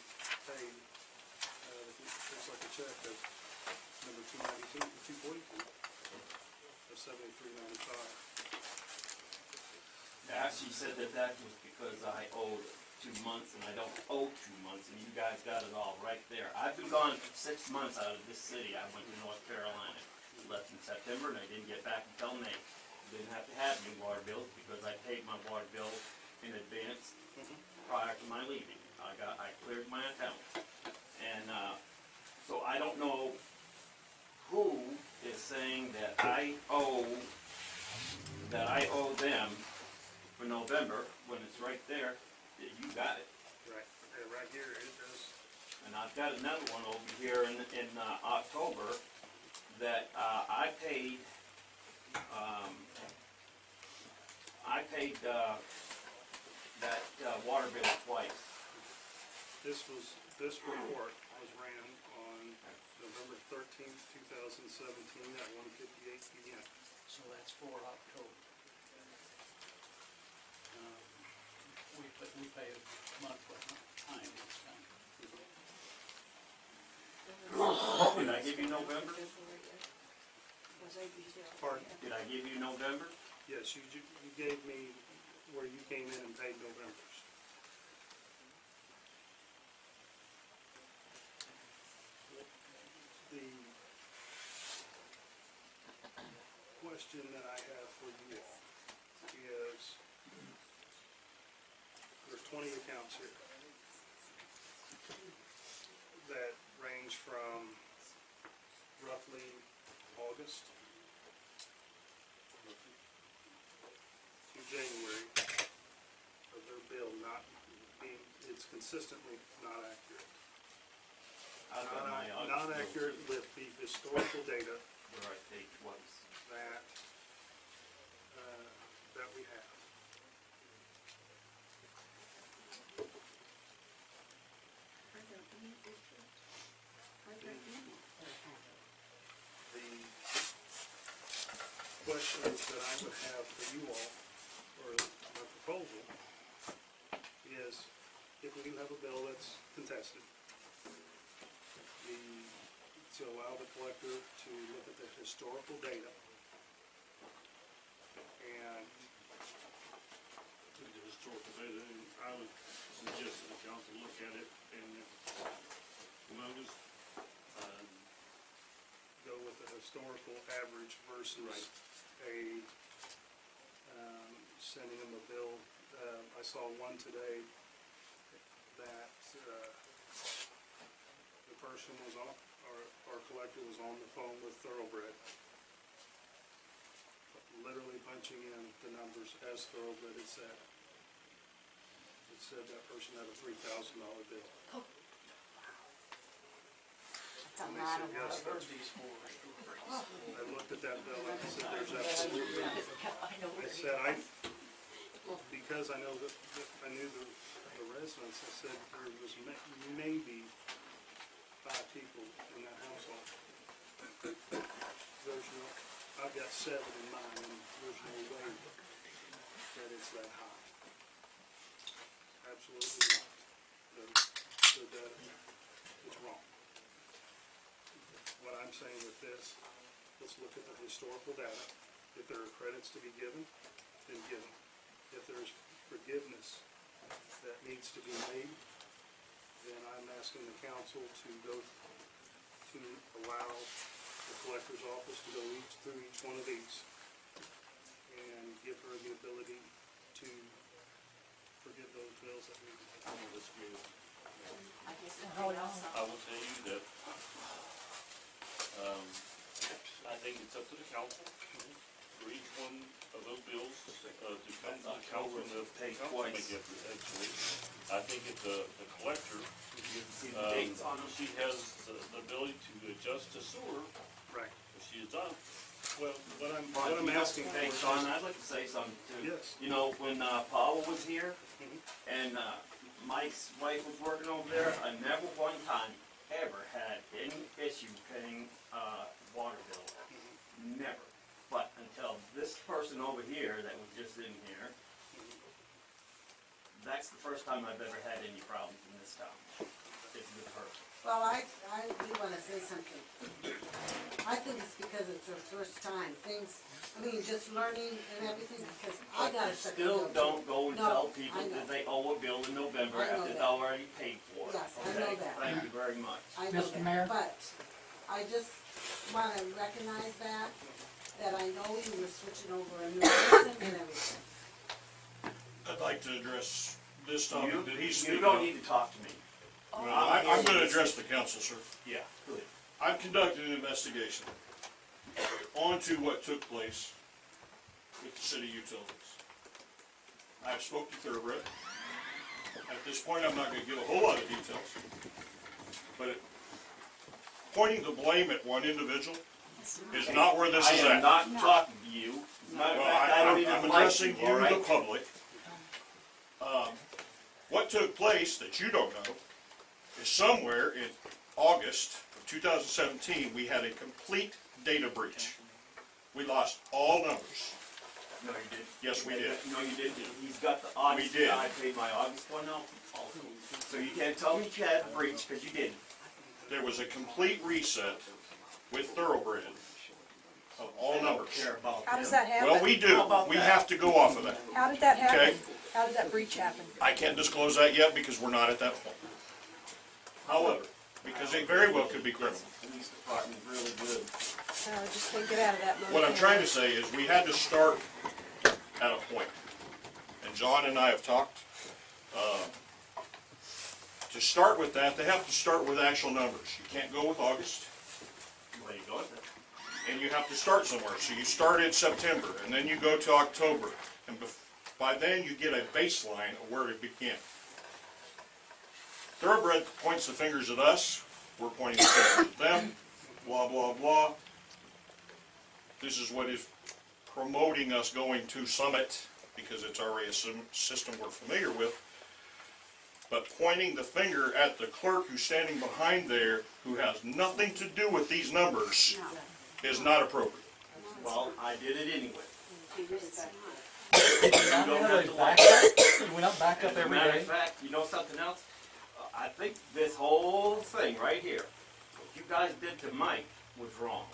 paid, looks like a check of number 242 of $73.95. Yeah, she said that was because I owed 2 months, and I don't owe 2 months, and you guys got it all right there. I've been gone for 6 months out of this city. I went to North Carolina. Left in September, and I didn't get back until May. Didn't have to have any water bills because I paid my water bill in advance prior to my leaving. I cleared my account, and so I don't know who is saying that I owe them for November when it's right there. You got it. Right, right here it does. And I've got another one over here in October that I paid that water bill twice. This report was ran on November 13th, 2017 at 1:58 p.m. So that's for October. We pay a monthly time this time. Did I give you November? Pardon? Did I give you November? Yes, you gave me where you came in and paid November's. The question that I have for you all is, there's 20 accounts here that range from roughly August to January of their bill not being, it's consistently not accurate. I've got my Not accurate with the historical data where I paid twice. that we have. The questions that I would have for you all, or my proposal, is if we do have a bill that's contested, to allow the collector to look at the historical data and The historical data, and I would suggest that the council look at it and notice, go with the historical average versus sending them a bill. I saw one today that the person was on, our collector was on the phone with Thoroughbred, literally punching in the numbers as Thoroughbred had said. It said that person had a $3,000 bill. And they said, yes, that's, I looked at that bill and I said, there's absolutely, I said, because I know that I knew the residents, I said there was maybe 5 people in that household. There's no, I've got 7 in mine, and there's no way that it's that high. Absolutely not. The data is wrong. What I'm saying with this, let's look at the historical data. If there are credits to be given, then give them. If there's forgiveness that needs to be made, then I'm asking the council to go to allow the collector's office to go through each one of these and give her the ability to forgive those bills that we. I'm gonna disagree with you. I guess we also. I will tell you that, I think it's up to the council for each one of those bills, to come to the council and the council may give it, actually. I think if the collector, she has the ability to adjust to sewer, Right. if she is done. Well, what I'm asking for Hey, is Sean, just- I'd like to say something too. Yes. You know, when Paula was here Mhm. and Mike's wife was working over there, I never one time ever had any issue paying water bill. Never. But until this person over here that was just in here, that's the first time I've ever had any problems in this town. It's with her. Well, I do wanna say something. I think it's because it's her first time, just learning and everything, because I got a second bill. Still don't go and No, tell I people know. that they owe a bill in November I know after it's that. already paid for. Yes, I Okay? know that. Thank you very much. I know Mr. that, Mayor? but I just wanna recognize that I know you were switching over a new person and everything. I'd like to address this topic that he's You speaking don't of. need to talk to me. Well, I'm gonna address the council, sir. Yeah, good. I've conducted an investigation onto what took place with the city utilities. I've spoke to Thoroughbred. At this point, I'm not gonna give a whole lot of details. But pointing the blame at one individual is not where this I is am at. not talking to you. Matter of Well, fact, I don't even I'm like addressing you, all you, right? the public. What took place that you don't know is somewhere in August of 2017, we had a complete data breach. We lost all numbers. No, you didn't. Yes, we did. No, you didn't. He's got the August. We did. I paid my August one now also. So you can't tell me you had a breach, because you didn't. There was a complete reset with Thoroughbred of all I don't numbers. care about How does them. that happen? Well, we do. How about We that? have to go off of that. How did that happen? Okay. How did that breach happen? I can't disclose that yet because we're not at that point. However, because it very well could be criminal. Police department really good. I just can't get out of that mode. What I'm trying to say is we had to start at a point. And John and I have talked. To start with that, they have to start with actual numbers. You can't go with August. Where you going? And you have to start somewhere. So you start in September, and then you go to October. And by then, you get a baseline of where to begin. Thoroughbred points the fingers at us. We're pointing the fingers at them. Blah, blah, blah. This is what is promoting us going to Summit, because it's already a system we're familiar with. But pointing the finger at the clerk who's standing behind there, who has nothing to do with these numbers, is not appropriate. Well, I did it anyway. She is not. You don't have to like Do we not back up As a every matter day? of fact, you know something else? I think this whole thing right here, what you guys did to Mike was wrong.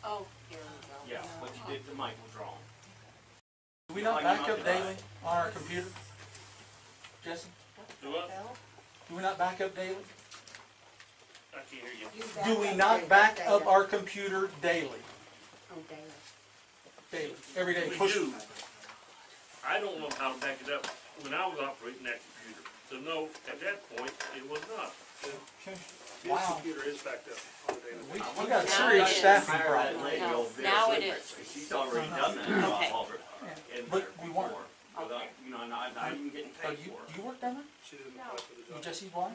Oh, here we go. Yeah, what you did to Mike was wrong. Do we not back up daily on our computer? Jesse, Do what? do we not back up daily? I can't hear you. You back Do we up not data. back up our computer daily? Oh, Dale. Daily, every day? We Push- do. I don't know how to back it up when I was operating that computer. So no, at that point, it was not. His Wow. computer is backed up on the data. We got a Now serious it is. staffing Hire problem. that lady No, over there, now so it is. She's already done that job Okay. over in But there we weren't. before. Without, you know, not even getting Oh, paid you, for it. you work down there? She didn't apply for the You job. Jesse's wife?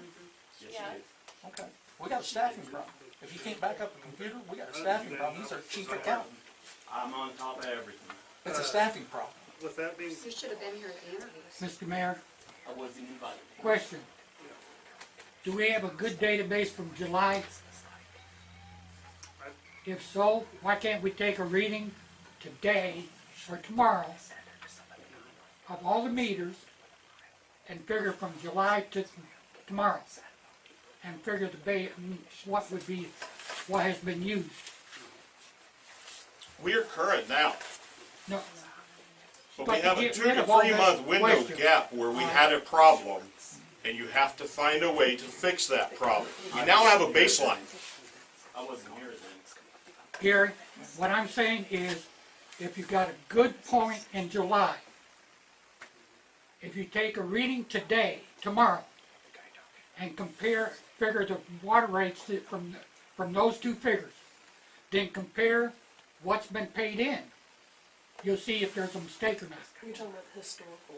Yes, Yeah. she did. Okay. We got a staffing problem. If you can't back up a computer, we got a staffing problem. He's our chief accountant. I'm on top of everything. It's a staffing problem. With that being, You should have been here at the interviews. Mr. Mayor, I wasn't invited. question. Do we have a good database from July? If so, why can't we take a reading today or tomorrow of all the meters and figure from July to tomorrow. And figure what would be, what has been used. We are current now, No, but But we have to a get 2 rid to of all 3 this month window question. gap where we had a problem, and you have to find a way to fix that problem. You now have a baseline. I wasn't here then. Gary, what I'm saying is, if you got a good point in July, if you take a reading today, tomorrow, and figure the water rates from those two figures, then compare what's been paid in, you'll see if there's a mistake or not. You're talking about the historical.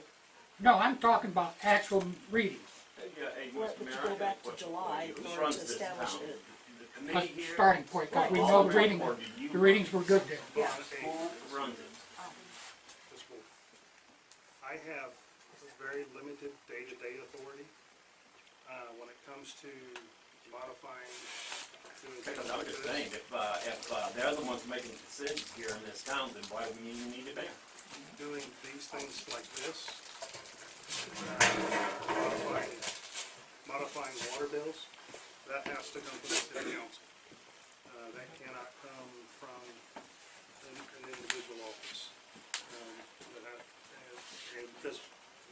No, I'm talking about actual readings. Hey, Well, Mr. but you Mayor, go I have a back to question July for you. in Who order runs to this establish town? it. The That's committee the here? starting point, because we know the readings were good there. Yeah. Who runs it? Ms. Moore. I have very limited day-to-day authority, when it comes to modifying, doing things Because I was like just this. saying, if they're the ones making decisions here in this town, then why do we even need it there? Doing these things like this, modifying water bills, that has to come from the city council. That cannot come from an individual office. And because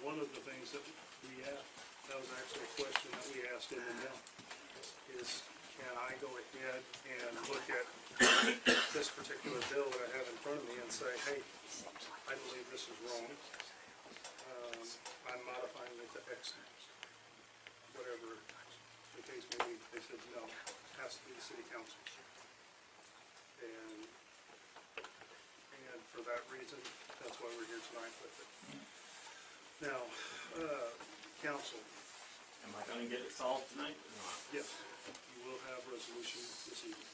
one of the things that we asked, that was actually a question that we asked in the mail, is can I go ahead and look at this particular bill that I have in front of me and say, hey, I believe this is wrong. I'm modifying it to X, whatever the case may be. They said, no, it has to be the city council. And for that reason, that's why we're here tonight with it. Now, council, Am I gonna get it solved tonight or not? yes, you will have resolution this evening.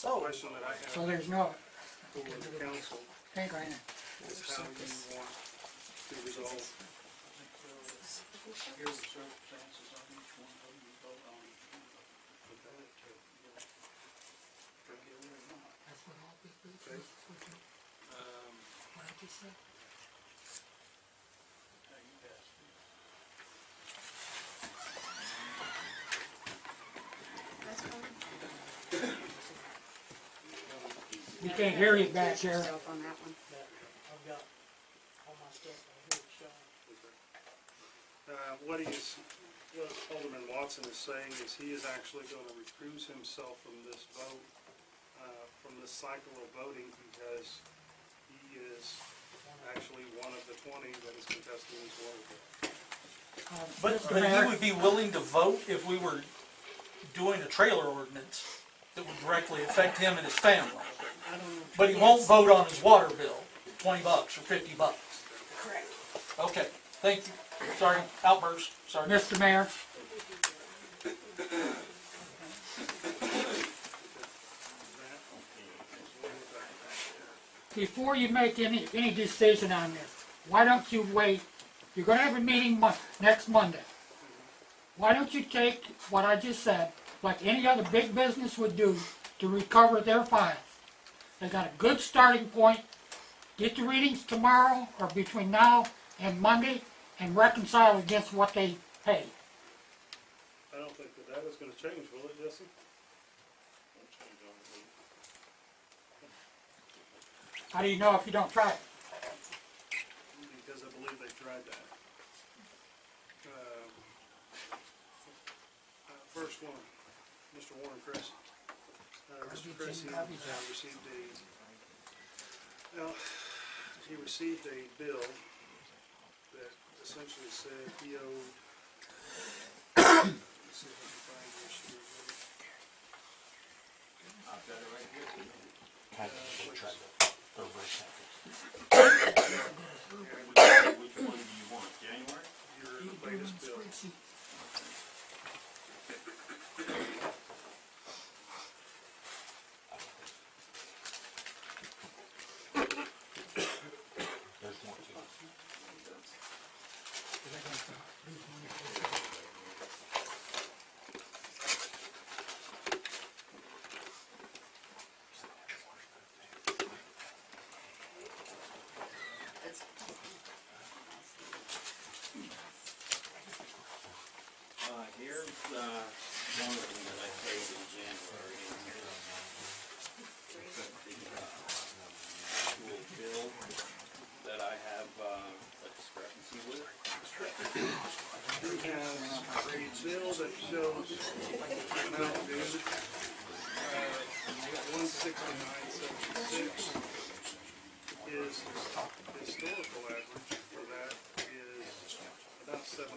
Question that I So have there's no, for the council think right now. is how you want to resolve. Here's the circumstances on each one of them, you vote on each one of them. That's what all this Okay. is. What I just said. We can't hear you back there. Yourself on that one. I've got all my stuff right here, Sean. What Alderman Watson is saying is he is actually going to recuse himself from this vote, from this cycle of voting, because he is actually one of the 20 that is contesting his water bill. But he would be willing to vote if we were doing a trailer ordinance that would directly affect him and his family. But he won't vote on his water bill, $20 or $50. Correct. Okay, thank you. Sorry, outburst, sorry. Mr. Mayor, before you make any decision on this, why don't you wait? You're gonna have a meeting next Monday. Why don't you take what I just said, like any other big business would do, to recover their files? They got a good starting point. Get the readings tomorrow or between now and Monday and reconcile against what they paid. I don't think that is going to change, will it, Jesse? How do you know if you don't try it? Because I believe they've tried that. First one, Mr. Warren Cressy. Mr. Cressy received a bill that essentially said he owed, let's see if I can find your sheet. I've got it right here. Which one do you want, January? Your latest bill. one of them that I paid in January. The actual bill that I have a discrepancy with. We have a bill that shows amount due, 169.76. His historical average for that is about $78.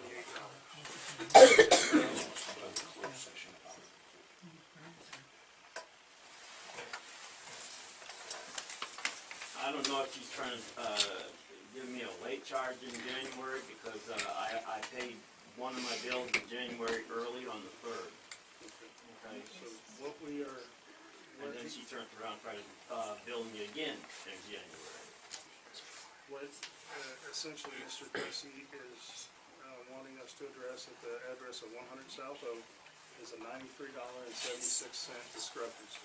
I don't know if she's trying to give me a late charge in January because I paid one of my bills in January early on the 3rd. Okay, So what we are, and then she turns around and tries to bill me again in January. what essentially Mr. Tracy is wanting us to address at the address of 100 South Oak is a $93.76 discrepancy.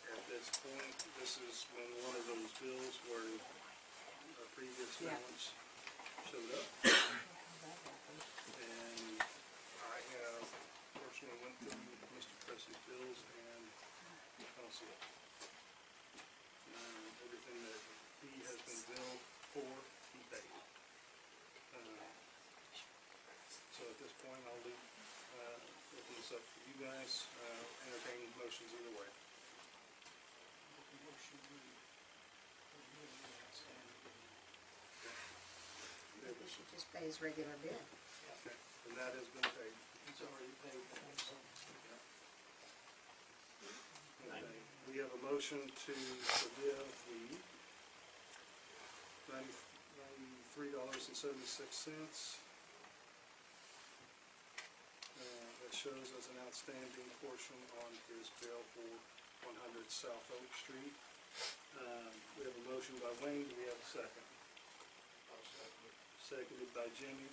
At this point, this is when one of those bills where a previous balance showed up. And I have personally went through Mr. Tracy's bills and also everything that he has been billed for, he paid. So at this point, I'll leave, open this up for you guys, entertain motions either way. Maybe she just pays regular bill. Okay, and that has been paid. It's already paid. Okay, we have a motion to forgive the $93.76. That shows as an outstanding portion on his bill for 100 South Oak Street. We have a motion by Wayne, do we have a second? Seconded by Jimmy.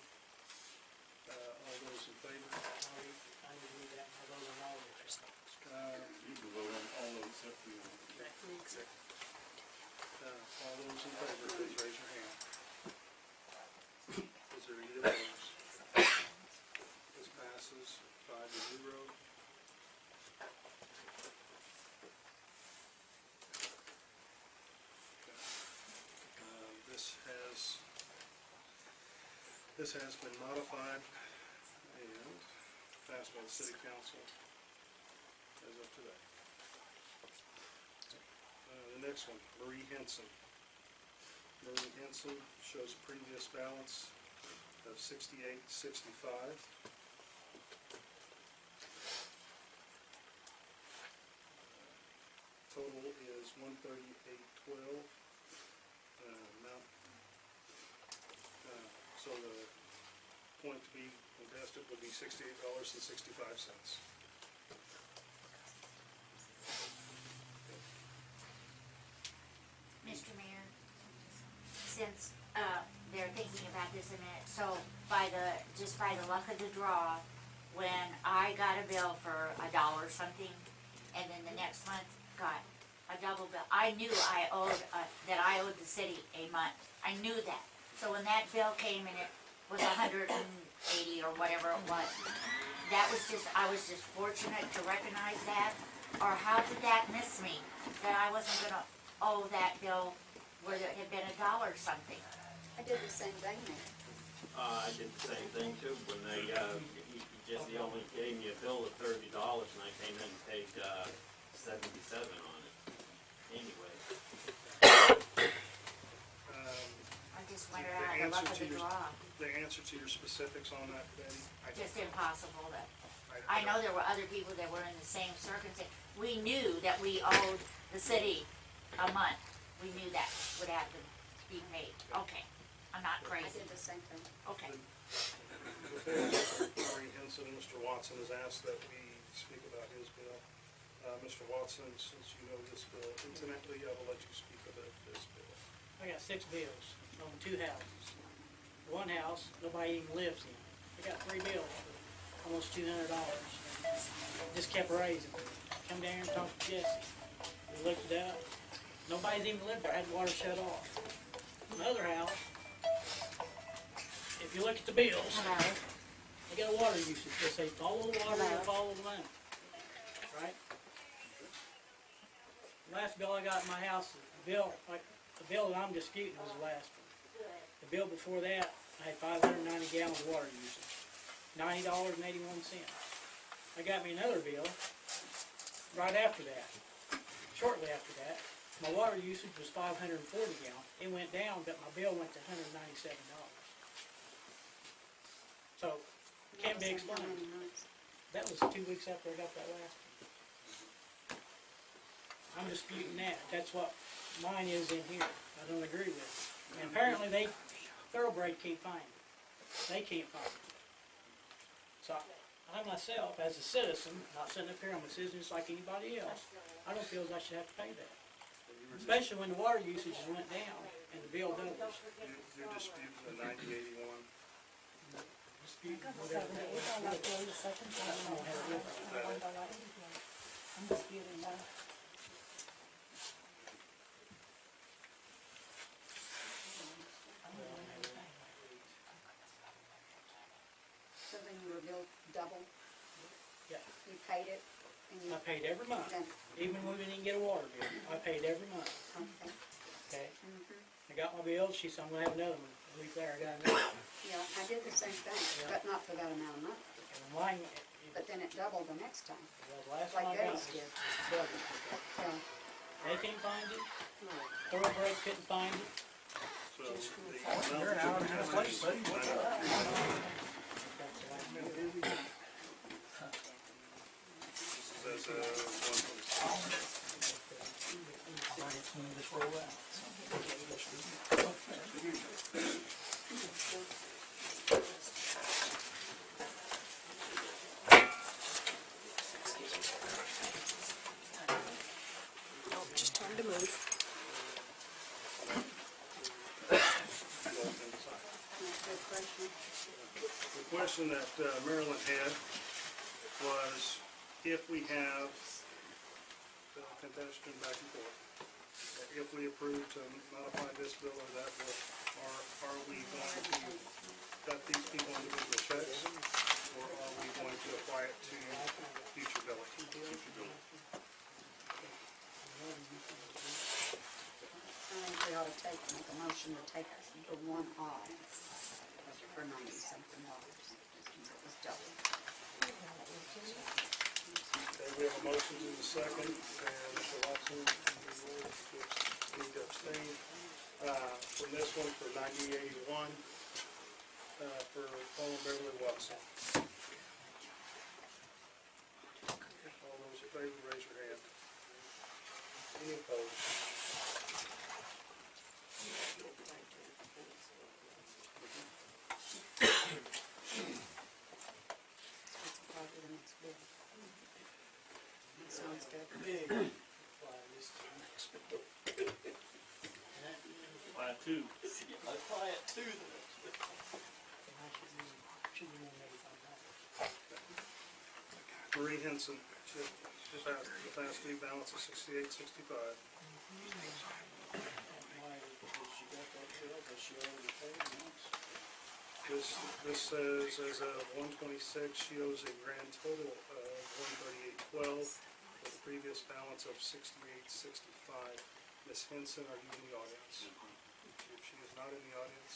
All those in favor? I need to do that, I vote on all of it. You can vote on all of them except for you. All those in favor, please raise your hand. Is there any opposed? This passes 5-0. This has been modified and passed by the City Council as of today. The next one, Marie Henson. Marie Henson shows a previous balance of $68.65. Total is $138.12. So the point to be contested would be $68.65. Mr. Mayor, since they're thinking about this a minute, so just by the luck of the draw, when I got a bill for $1 something, and then the next month got a double bill, I knew I owed that I owed the city a month. I knew that. So when that bill came and it was $180 or whatever it was, I was just fortunate to recognize that. Or how did that miss me? That I wasn't gonna owe that bill where it had been $1 something. I did the same thing there. I did the same thing too, when they, he only gave me a bill of $30 and I came in and paid, $77 on it. Anyway. I just wondered how the luck of the draw. The answer to your specifics on that, Betty? Just impossible to, I know there were other people that were in the same circumstance. We knew that we owed the city a month. We knew that would have to be paid. Okay, I'm not I crazy. did the same thing. Okay. Marie Henson, Mr. Watson has asked that we speak about his bill. Mr. Watson, since you know this bill intimately, I will let you speak about this bill. I got 6 bills on 2 houses. One house, nobody even lives in. I got 3 bills for almost $200. Just kept raising. Come down here and talk to Jesse. We looked it up. Nobody's even lived there. I had the water shut off. Another house, if you look at the bills, they got a water usage, they say follow the water and follow the money, right? Last bill I got in my house, the bill that I'm disputing was the last one. The bill before that, I had 590 gallons of water usage, $90.81. I got me another bill right after that, shortly after that. My water usage was 540 gallons. It went down, but my bill went to $197. So, can't be explained. That was 2 weeks after I got that last one. I'm disputing that. That's what mine is in here. I don't agree with it. And apparently Thoroughbred can't find it. They can't find it. So, I myself, as a citizen, not sitting up here, I'm a citizen just like anybody else, I don't feel as I should have to pay that. Especially when the water usage went down and the bill doubled. You're disputing the 9081. Disputing whatever that was. I don't have a difference. I'm disputing that. So then your bill doubled? Yeah. You paid it? And you I paid every month, then, even when we didn't get a water bill. I paid every month. okay. Okay. Mhm. I got my bill. She said I'm gonna have another one. A week later, I got another. Yeah, I did the same thing, but not for that amount of money. And mine, But then it doubled the next time. the last one I Like got Eddie's was did. double. Yeah. They can't find it. Thoroughbred couldn't find it. So the You're an hour and a half late, buddy. What's up? Says, 126. Just roll out. Just time to move. Good question. The question that Marilyn had was if we have contested back and forth, if we approve to modify this bill or that bill, are we going to cut these people individual checks, or are we going to apply it to future billing? I think we ought to make a motion to take the one off for $90-something. It was double. Okay, we have a motion to the second, and Mr. Watson, you need to abstain, from this one for 9081, for Paul and Beverly Watson. All those in favor, raise your hand. Any opposed? Let's apply to the next bill. That sounds good. Line two. Apply it to the next bit. Marie Henson, she passed the past due balance of 6865. This says as of 126, she owes a grand total of 13812 with a previous balance of 6865. Ms. Henson, are you in the audience? If she is not in the audience,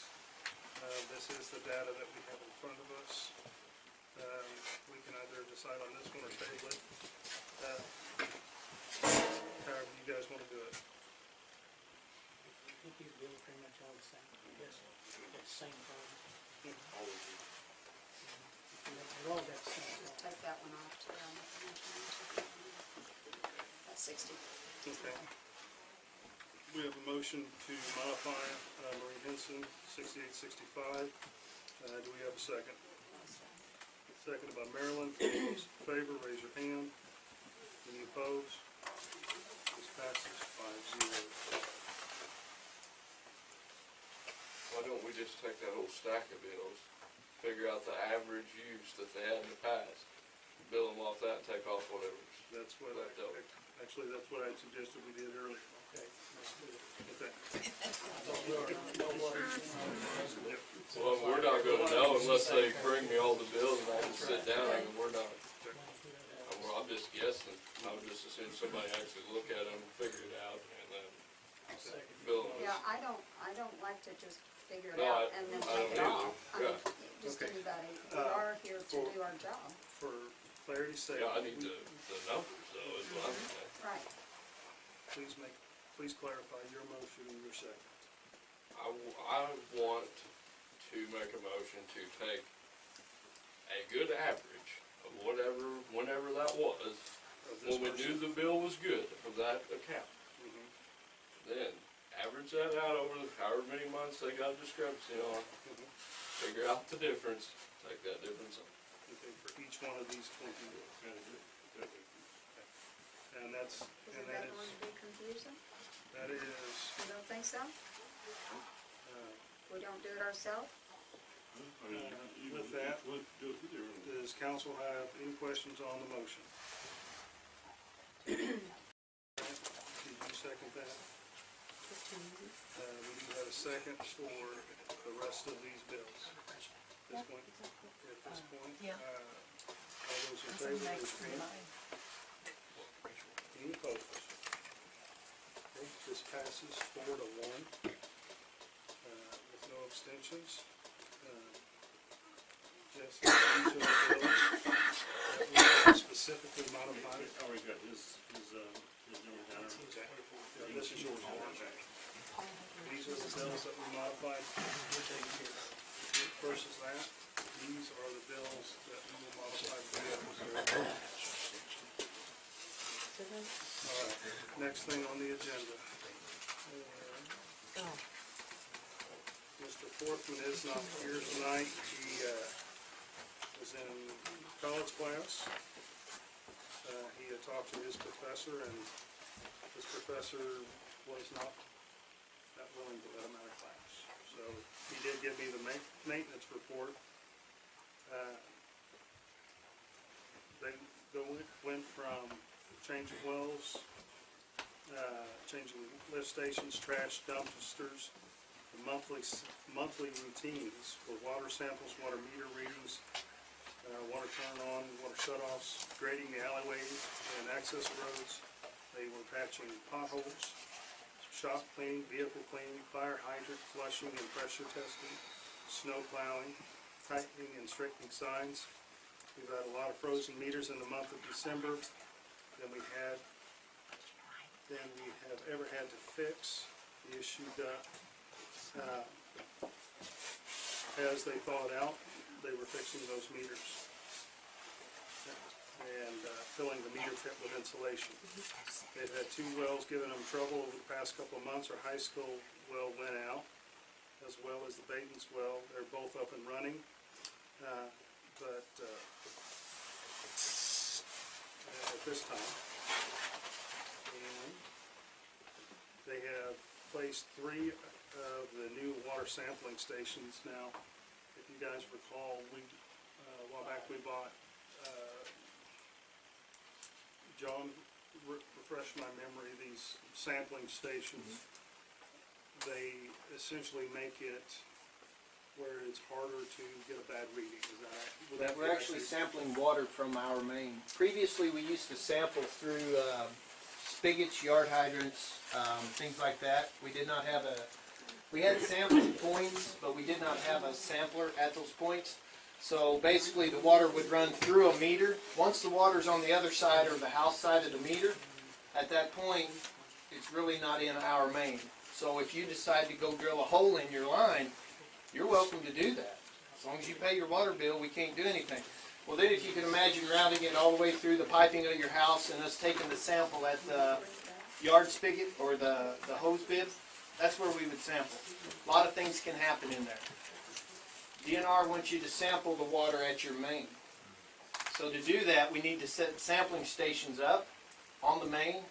this is the data that we have in front of us. We can either decide on this one or table it. However you guys want to do it. I think these bills are pretty much all the same. Yes, it's the same problem. They're all got the same problem. Take that one off too. That's 60. Okay. We have a motion to modify Marie Henson, 6865. Do we have a second? Seconded by Marilyn. All those in favor, raise your hand. Any opposed? This passes 5-0. Why don't we just take that whole stack of bills, figure out the average use that they had in the past, bill them off that and take off whatever. That's what, actually, that's what I suggested we did earlier. Okay, let's do it. Okay. Well, we're not not gonna know unless they bring me all the bills and I just sit down and we're not. Well, I'm just guessing. I would just assume somebody actually look at them, figure it out, and then bill them. Yeah, I don't like to just figure it No, out and then I take it don't either. off. I mean, just Okay. anybody, we are here to do our job. For clarity's sake. Yeah, I need the numbers though, is what I'm saying. Right. Please clarify your motion and your second. I want to make a motion to take a good average of whenever that was, Of this when we person. knew the bill was good of that account. Mhm. Then average that out over however many months they got a discrepancy on, figure out the difference, take that difference off. Okay, for each one of these 20 bills. And that's, Is and that that going is, to be confusing? that is, You don't think so? We don't do it ourselves? with that, does council have any questions on the motion? Did you second that? We do have a second for the rest of these bills. At this point, all those in favor, raise your hand. Any opposed? Okay, this passes 4-1, with no abstentions. Yes, each of the bills that we have specifically modified. Already got his number down. Okay. Yeah, this is yours, Warren. These are the bills that we modified. Versus that, these are the bills that we will modify for the others. All right, next thing on the agenda. Mr. Portman is not here tonight. He was in college class. He had talked to his professor, and his professor was not that willing to let him out of class. So he did give me the maintenance report. They went from changing wells, changing lift stations, trash dumpsters, the monthly routines for water samples, water meter readings, water turn on, water shutoffs, grading the alleyways and access roads. They were patching potholes, shop cleaning, vehicle cleaning, fire hydrant flushing and pressure testing, snow plowing, tightening and straightening signs. We've had a lot of frozen meters in the month of December than we have ever had to fix. The issue got, as they thawed out, they were fixing those meters and filling the meter pit with insulation. They've had 2 wells giving them trouble over the past couple of months. Our high school well went out, as well as the Baton's well. They're both up and running, but at this time. And they have placed 3 of the new water sampling stations now. If you guys recall, a while back we bought, John, refresh my memory, these sampling stations. They essentially make it where it's harder to get a bad reading. Is would that be We're actually accurate? sampling water from our main. Previously, we used to sample through spigots, yard hydrants, things like that. We did not have we had sampling points, but we did not have a sampler at those points. So basically, the water would run through a meter. Once the water's on the other side or the house side of the meter, at that point, it's really not in our main. So if you decide to go drill a hole in your line, you're welcome to do that. As long as you pay your water bill, we can't do anything. Well, then if you can imagine routing it all the way through the piping of your house and us taking the sample at the yard spigot or the hose bib, that's where we would sample. A lot of things can happen in there. DNR wants you to sample the water at your main. So to do that, we need to set sampling stations up on the main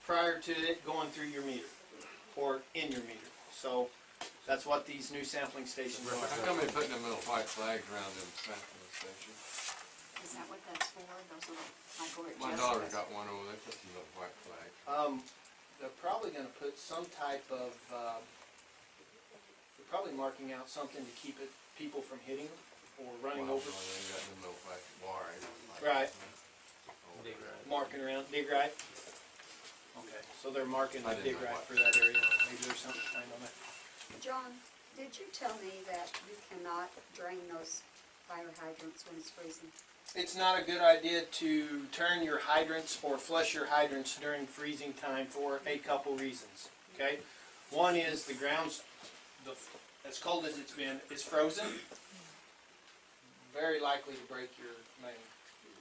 prior to it going through your meter or in your meter. So that's what these new sampling stations are. How come they putting them little white flags around them sampling stations? Is that what that's for? Those little, like where it My just daughter says- got one over there, put some little white flags. They're probably going to put some type of, they're probably marking out something to keep it people from hitting them or running Well, over. they ain't got no like wiring. Right. Oh, Dig right. Marking around, dig right? Okay, so they're marking I the didn't dig know right what- for that area. Maybe there's something behind on that. John, did you tell me that you cannot drain those fire hydrants when it's freezing? It's not a good idea to turn your hydrants or flush your hydrants during freezing time for a couple reasons, okay? One is the ground's, as cold as it's been, is frozen. Very likely to break your main,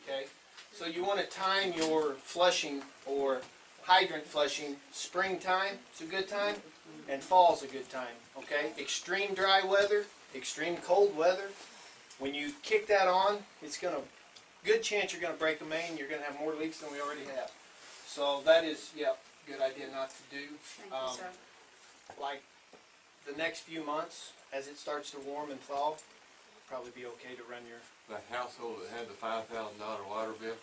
okay? So you want to time your flushing or hydrant flushing. Springtime is a good time and fall's a good time, okay? Extreme dry weather, extreme cold weather, when you kick that on, it's gonna, good chance you're gonna break a main, you're gonna have more leaks than we already have. So that is, yeah, good idea not to do. Thank you, sir. Like the next few months, as it starts to warm and thaw, probably be okay to run your, That household that had the $5,000 water bill,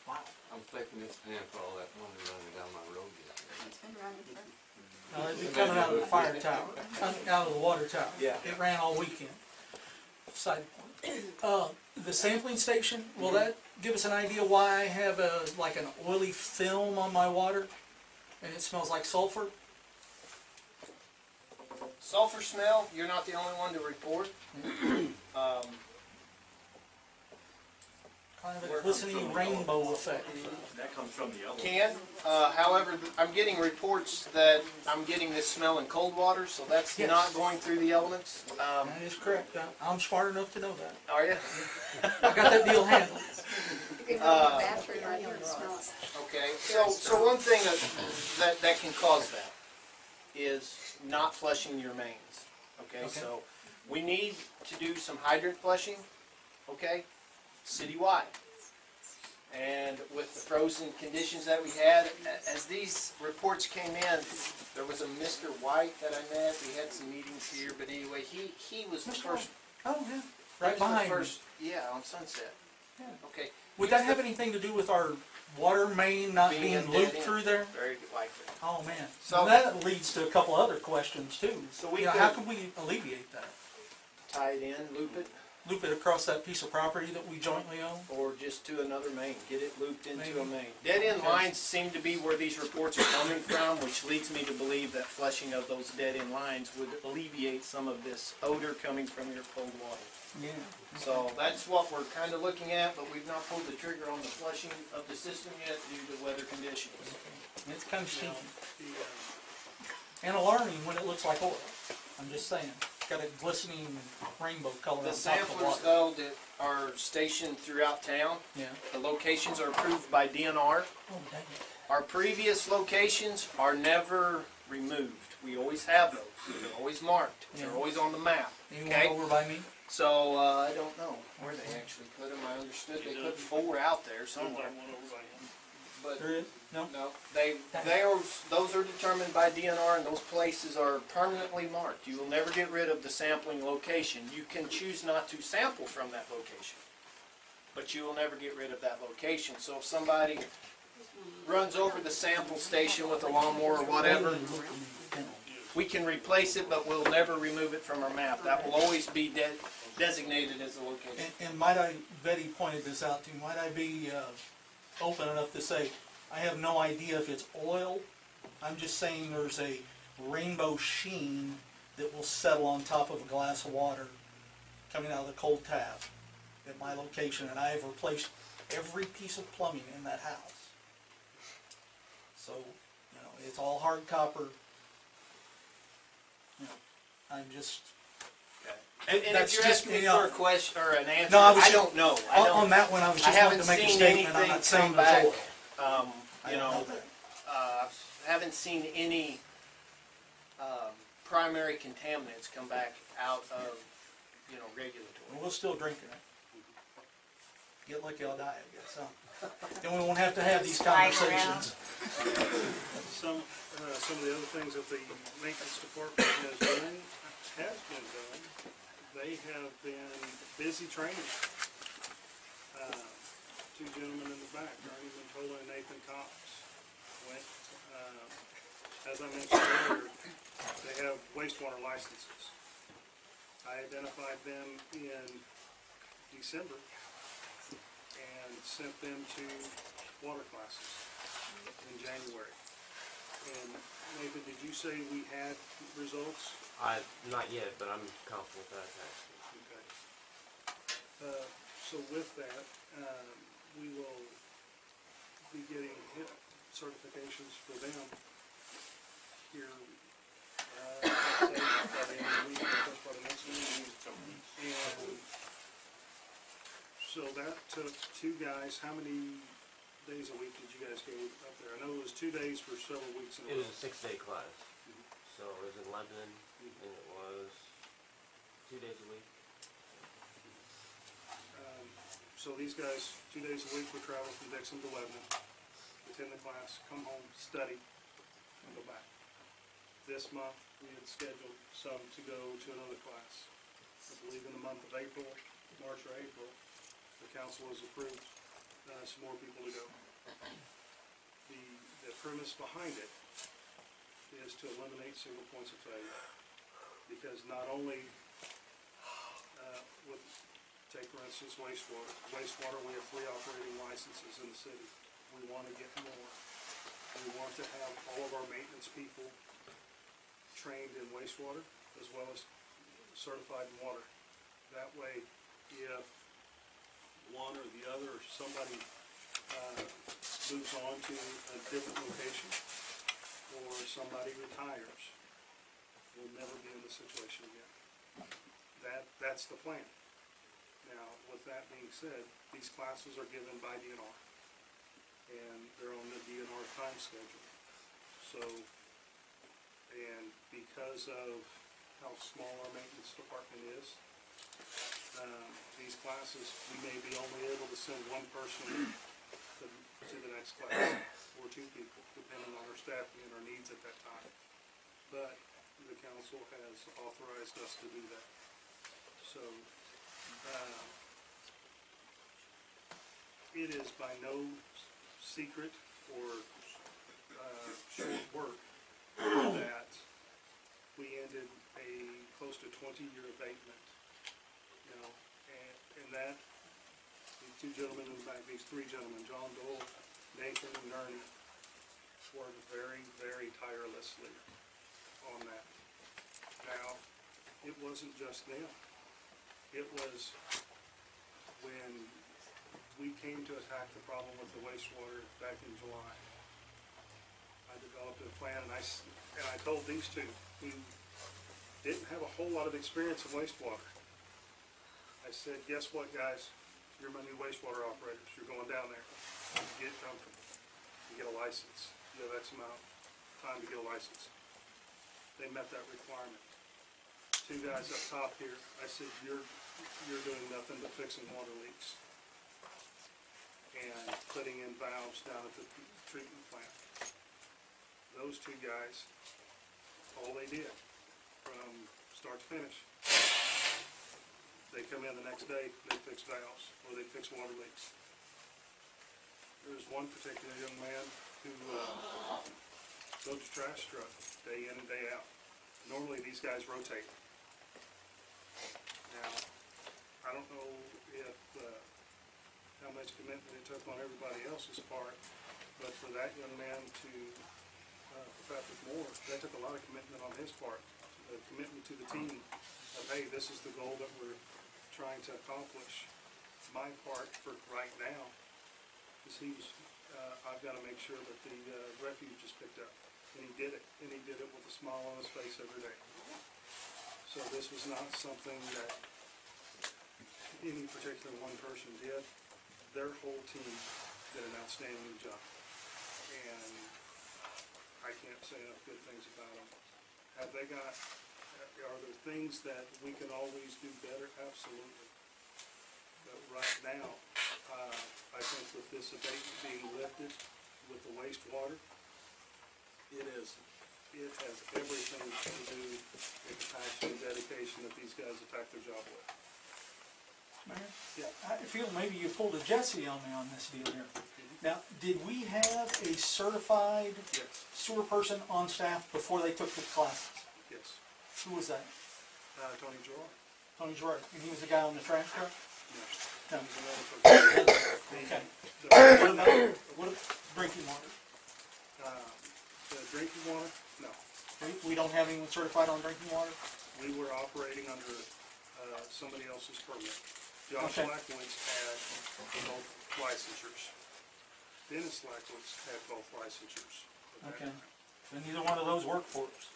Wow. I'm thinking it's paying for all that money running down my road yet. It's been running for, No, it'd be coming out of the fire tower, coming out of the water tower. Yeah. It ran all weekend. Side point. The sampling station, will that give us an idea why I have like an oily film on my water? And it smells like sulfur? sulfur smell, you're not the only one to report. Kind of a glistening rainbow effect. That comes from the elements. Can, however, I'm getting reports that I'm getting this smell in cold water, so that's Yes. not going through the elements. That is correct. I'm smart enough to know that. Are you? I got that deal handled. you can go to the bathroom right here and smell it. Okay, so one thing that can cause that is not flushing your mains. Okay, Okay. so we need to do some hydrant flushing, okay, citywide. And with the frozen conditions that we had, as these reports came in, there was a Mr. White that I met, we had some meetings here, but anyway, he was the Mr. first. Oh, yeah. he was Right the behind me. first- Yeah, on Sunset. Yeah. Okay. Would that have anything to do with our water main not Being being a dead looped end. through there? Very likely. Oh, man. So- So that leads to a couple other questions too. So we You know, how could- can we alleviate that? Tie it in, loop it, Loop it across that piece of property that we jointly own? or just to another main, get it looped into Maybe. a main. Dead end Okay. lines seem to be where these reports are coming from, which leads me to believe that flushing of those dead end lines would alleviate some of this odor coming from your cold water. Yeah. So that's what we're kind of looking at, but we've not pulled the trigger on the flushing of the system yet due to weather conditions. It's kind of stinky. The, And alarming when it looks like oil. I'm just saying. It's got a glistening rainbow color The on top of the samplers water. though that are stationed throughout town, Yeah. the locations are approved by DNR. Oh, dang it. Our previous locations are never removed. We always have those. They're always marked. They're Yeah. always on the map. Anyone Okay? over by me? So, I don't know where they actually put them. I understood they put 4 out there sounds somewhere. like one over by him. But There is? No? no, those are determined by DNR, and those places are permanently marked. You will never get rid of the sampling location. You can choose not to sample from that location, but you will never get rid of that location. So if somebody runs over the sample station with a lawnmower or whatever, we can replace it, but we'll never remove it from our map. That will always be designated as a location. And might I, Betty pointed this out to me, might I be open enough to say, I have no idea if it's oil. I'm just saying there's a rainbow sheen that will settle on top of a glass of water coming out of the cold tap at my location, and I have replaced every piece of plumbing in that house. So, you know, it's all hard copper. You know, I'm just, And That's if you're just, asking me you know, for a question or an answer, No, I was I just- don't know. on that one, I was just wanting to make a statement. I'm not saying there's oil. I You don't know, know that. haven't seen any primary contaminants come back out of, regulatory. We'll still drinking it. Get lucky, I'll die, I guess, huh? Then we won't have to have these conversations. Some of the other things that the maintenance department has been doing, they have been busy training. Two gentlemen in the back, Ernie Mantola and Nathan Cox, went, as I mentioned earlier, they have wastewater licenses. I identified them in December and sent them to water classes in January. And Nathan, did you say we had results? Not yet, but I'm confident that actually. Okay. So with that, we will be getting certifications for them here, by the end of the week, first part of next week. And so that took two guys. How many days a week did you guys go up there? I know it was 2 days for several weeks in a It row. was a 6-day class. So it was in London, and it was 2 days a week. So these guys, 2 days a week, would travel from Dixon to Lebanon, attend the class, come home, study, and go back. This month, we had scheduled some to go to another class. I believe in the month of April, March or April, the council has approved some more people to go. The premise behind it is to eliminate single points of failure. Because not only with, take for instance, wastewater. Wastewater, we have 3 operating licenses in the city. We want to get more. We want to have all of our maintenance people trained in wastewater as well as certified in water. That way, if one or the other or somebody moves on to a different location or somebody retires, we'll never be in this situation again. That's the plan. Now, with that being said, these classes are given by DNR, and they're on the DNR time schedule. So, and because of how small our maintenance department is, these classes, we may be only able to send one person to the next class, or 2 people, depending on our staffing and our needs at that time. But the council has authorized us to do that. So, it is by no secret or short work that we ended a close to 20-year abatement, you know, and that, these 2 gentlemen in the back, these 3 gentlemen, John Dole, Nathan, and Ernie, worked very, very tirelessly on that. Now, it wasn't just them. It was when we came to attack the problem with the wastewater back in July. I developed a plan, and I told these 2 who didn't have a whole lot of experience in wastewater. I said, guess what, guys? You're my new wastewater operators. You're going down there. Get comfortable. You get a license. You have X amount of time to get a license. They met that requirement. 2 guys up top here, I said, you're doing nothing but fixing water leaks and putting in valves down at the treatment plant. Those 2 guys, all they did from start to finish, they come in the next day, they fix valves or they fix water leaks. There was one particular young man who loads a trash truck day in and day out. Normally these guys rotate. Now, I don't know if how much commitment it took on everybody else's part, but for that young man to Patrick Moore, that took a lot of commitment on his part, a commitment to the team of, hey, this is the goal that we're trying to accomplish. My part for right now is I've got to make sure that the refuge is picked up, and he did it, and he did it with a smile on his face every day. So this was not something that any particular one person did. Their whole team did an outstanding job, and I can't say enough good things about them. Are there things that we can always do better? Absolutely. But right now, I think with this abatement being lifted with the wastewater, it has everything to do with the passion and dedication that these guys attack their job with. Mayor? Yeah. I feel maybe you pulled a Jesse on me on this deal here. Now, did we have a certified sewer person on staff before they took the classes? Yes. Who was that? Tony Joy. Tony's right, and he was the guy on the trash truck? No. No. There's another person. Okay. The- What about drinking water? The drinking water, no. We don't have anyone certified on drinking water? We were operating under somebody else's permit. Josh Okay. Lackwoods had both licensures. Dennis Lackwoods had both licensures. Okay. And neither one of those work for us.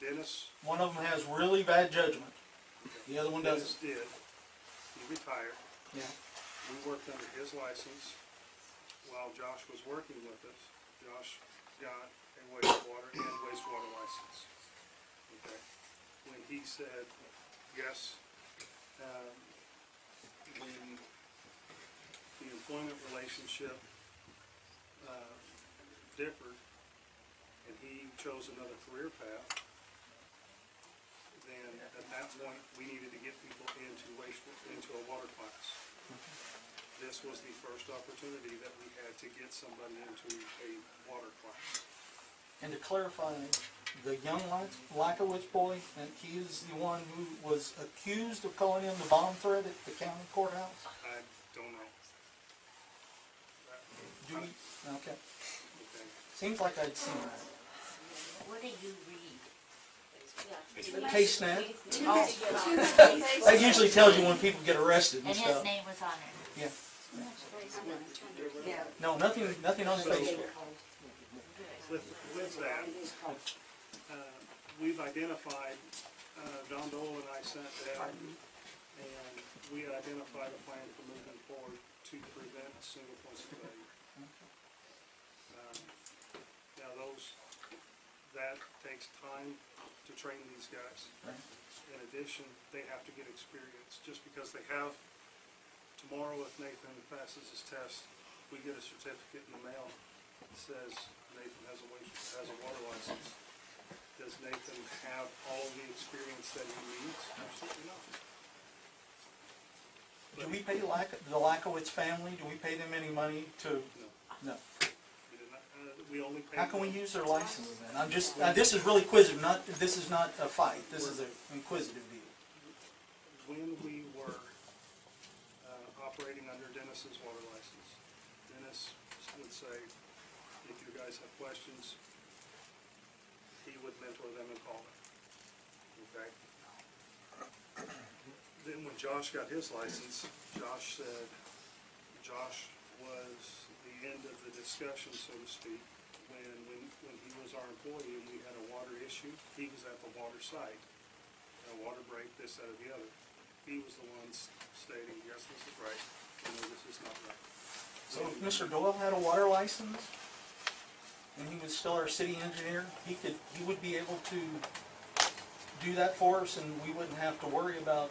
Dennis. One of them has really bad judgment. The other one Dennis doesn't. did. He retired. Yeah. We worked under his license while Josh was working with us. Josh got a wastewater and wastewater license. Okay. When he said yes, when the employment relationship differed and he chose another career path, then at that point we needed to get people into a water class. This was the first opportunity that we had to get somebody into a water class. And to clarify, the young Lacowitz boy, and he is the one who was accused of calling in the bomb threat at the county courthouse? I don't know. Do we? Okay. Okay. Seems like I'd seen that. What did you read? Case net. That usually tells you when people get arrested and And stuff. his name was on it. Yeah. No, nothing on Facebook. With that, we've identified, Don Dole and I sat down, and we identified a plan for moving forward to prevent single points of failure. Now that takes time to train these guys. In addition, they have to get experience. Just because they have, tomorrow if Nathan passes his test, we get a certificate in the mail that says Nathan has a water license. Does Nathan have all the experience that he needs? Absolutely not. Do we pay the Lacowitz family, do we pay them any money to? No. We did not, we only pay. How can we use their license then? I'm just, this is really inquisitive, this is not a fight, this is an inquisitive deal. When we were operating under Dennis's water license, Dennis would say, if you guys have questions, he would mentor them and call them. Okay? Then when Josh got his license, Josh said, Josh was the end of the discussion, so to speak, when he was our employee and we had a water issue, he was at the water site. A water break, this, that, or the other. He was the one stating, yes, this is right, or no, this is not right. So if Mr. Doyle had a water license, and he was still our city engineer, he would be able to do that for us, and we wouldn't have to worry about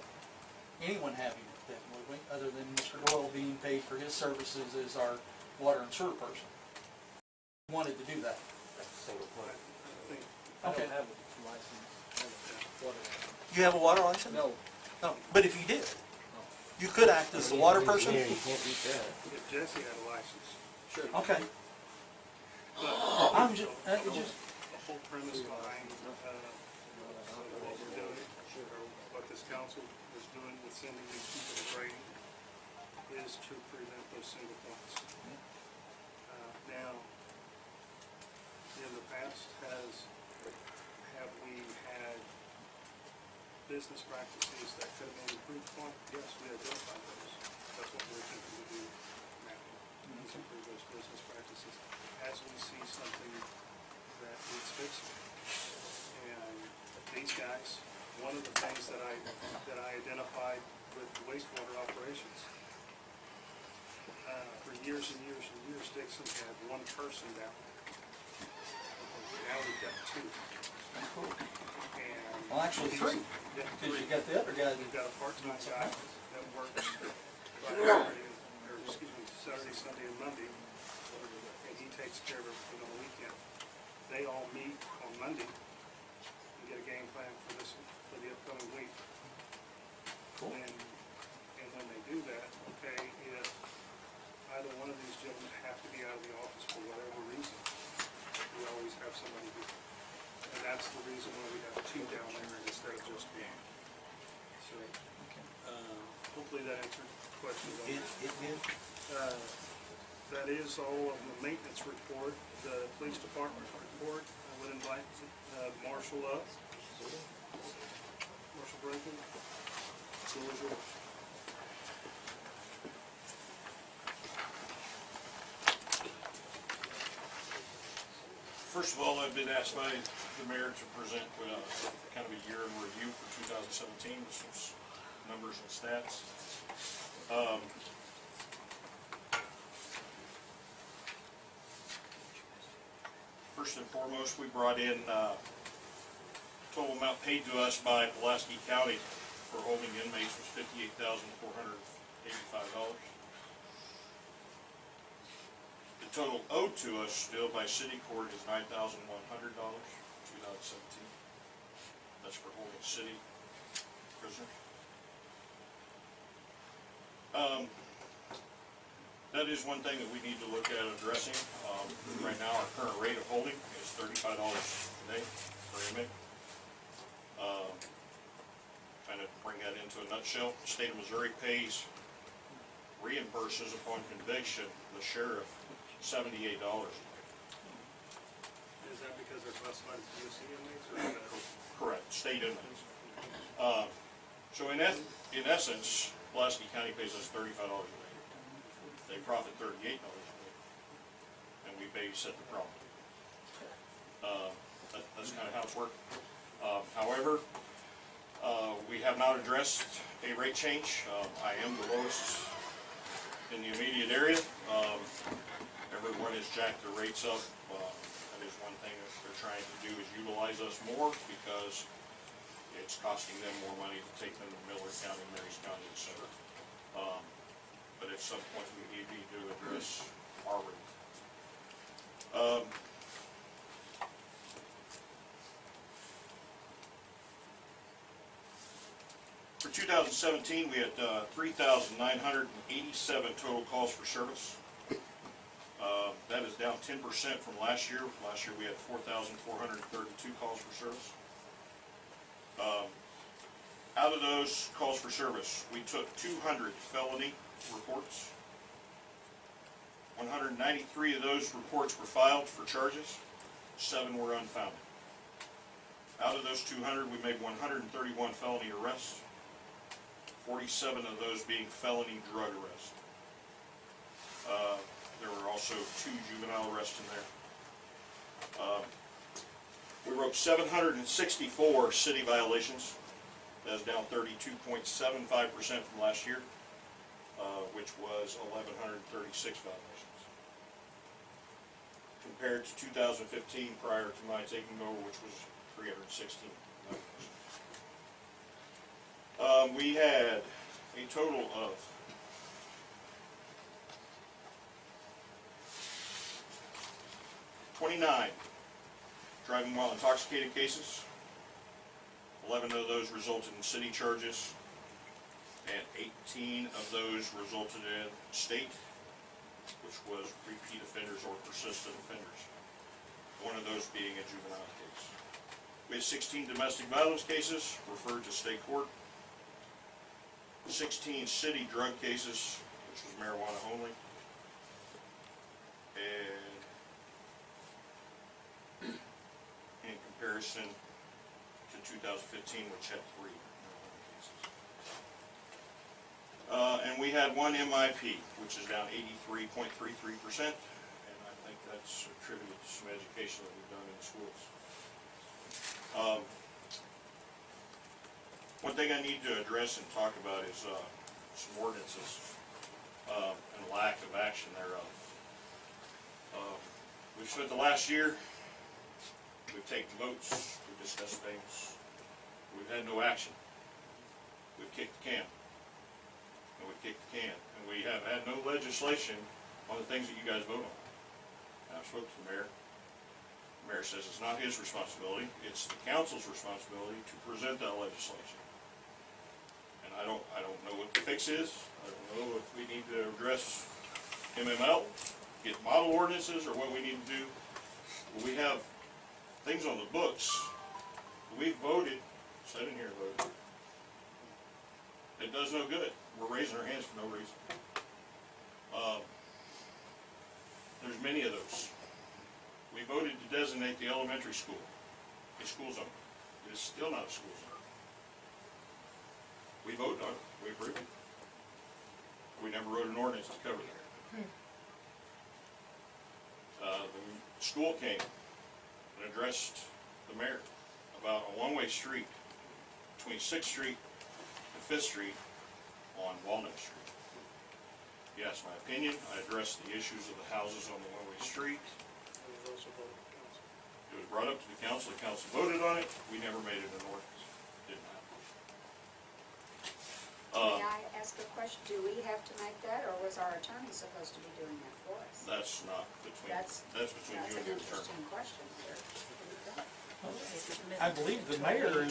anyone having it then, would we? Other than Mr. Doyle being paid for his services as our water and sewer person. He wanted to do that. That's a single point. Okay. have a license. You have a water license? No. No, but if you did, you could act as the water person? Yeah, you can't beat that. If Jesse had a license. Sure. Okay. But I'm just, the whole premise behind what we're doing, or what this council is doing with sending these people to training, is to prevent those single points. Now, in the past, have we had business practices that could have been improved upon? Yes, we identified those. That's what we're attempting to do now, is improve those business practices as we see something that needs fixing. And these guys, one of the things that I identified with the wastewater operations, for years and years and years, Dixon had one person down there. Now we've got two. And well, actually three, yeah, because you got the other guy. we've got a part-time guy that works Saturday, Sunday, and Monday, and he takes care of everything on the weekend. They all meet on Monday and get a game plan for the upcoming week. Cool. And when they do that, okay, if either one of these gentlemen have to be out of the office for whatever reason, we always have somebody here. And that's the reason why we have two down there instead of just one. So, hopefully that answered the questions on that. It did. That is all of the maintenance report. The police department report, I would invite Marshall up. Marshall Brayton, floor is yours. First of all, I've been asked by the mayor to present kind of a year in review for 2017, with some numbers and stats. First and foremost, we brought in total amount paid to us by Pulaski County for holding inmates was $58,485. The total owed to us still by city court is $9,100 for 2017. That's for holding city prisoners. That is one thing that we need to look at addressing. Right now, our current rate of holding is $35 a day per inmate. Kind of bring that into a nutshell. The state of Missouri reimburses upon conviction the sheriff $78. Is that because they're classified as DOC inmates or federal? Correct, state inmates. So in essence, Pulaski County pays us $35 a day. They profit $38 a day, and we babysit the problem. That's kind of how it's working. However, we have not addressed a rate change. I am the lowest in the immediate area. Everyone has jacked their rates up. That is one thing that they're trying to do, is utilize us more, because it's costing them more money to take them to Miller County, Marys County, etc. But at some point we need to address our rate. For 2017, we had 3,987 total calls for service. That is down 10% from last year. Last year we had 4,432 calls for service. Out of those calls for service, we took 200 felony reports. 193 of those reports were filed for charges. 7 were unfounded. Out of those 200, we made 131 felony arrests. 47 of those being felony drug arrests. There were also 2 juvenile arrests in there. We wrote 764 city violations. That's down 32.75% from last year, which was 1,136 violations. Compared to 2015, prior to my taking over, which was 316 violations. We had a total of 29 driving while intoxicated cases. 11 of those resulted in city charges, and 18 of those resulted in state, which was repeat offenders or persistent offenders. One of those being a juvenile case. We had 16 domestic violence cases referred to state court. 16 city drug cases, which was marijuana only. And in comparison to 2015, which had 3 marijuana cases. And we had 1 MIP, which is down 83.33%, and I think that's attributed to some education that we've done in the schools. One thing I need to address and talk about is some ordinances and lack of action thereof. We've spent the last year, we've taken votes, we've discussed things, we've had no action. We've kicked the can, and we've kicked the can, and we have had no legislation on the things that you guys vote on. And I spoke to the mayor. The mayor says it's not his responsibility, it's the council's responsibility to present that legislation. And I don't know what the fix is. I don't know if we need to address MML, get model ordinances, or what we need to do. But we have things on the books. We've voted, sat in here and voted, It does no good. We're raising our hands for no reason. There's many of those. We voted to designate the elementary school a school zone. It is still not a school zone. We voted on it. We approved it. We never wrote an ordinance to cover that. The school came and addressed the mayor about a one-way street between 6th Street and 5th Street on Walnut Street. He asked my opinion. I addressed the issues of the houses on the one-way street. It was brought up to the council voted on it. We never made it an ordinance. Didn't happen. May I ask a question? Do we have to make that, or was our attorney supposed to be doing that for us? That's not between, that's between you and your attorney. That's an interesting question here. I believe the mayor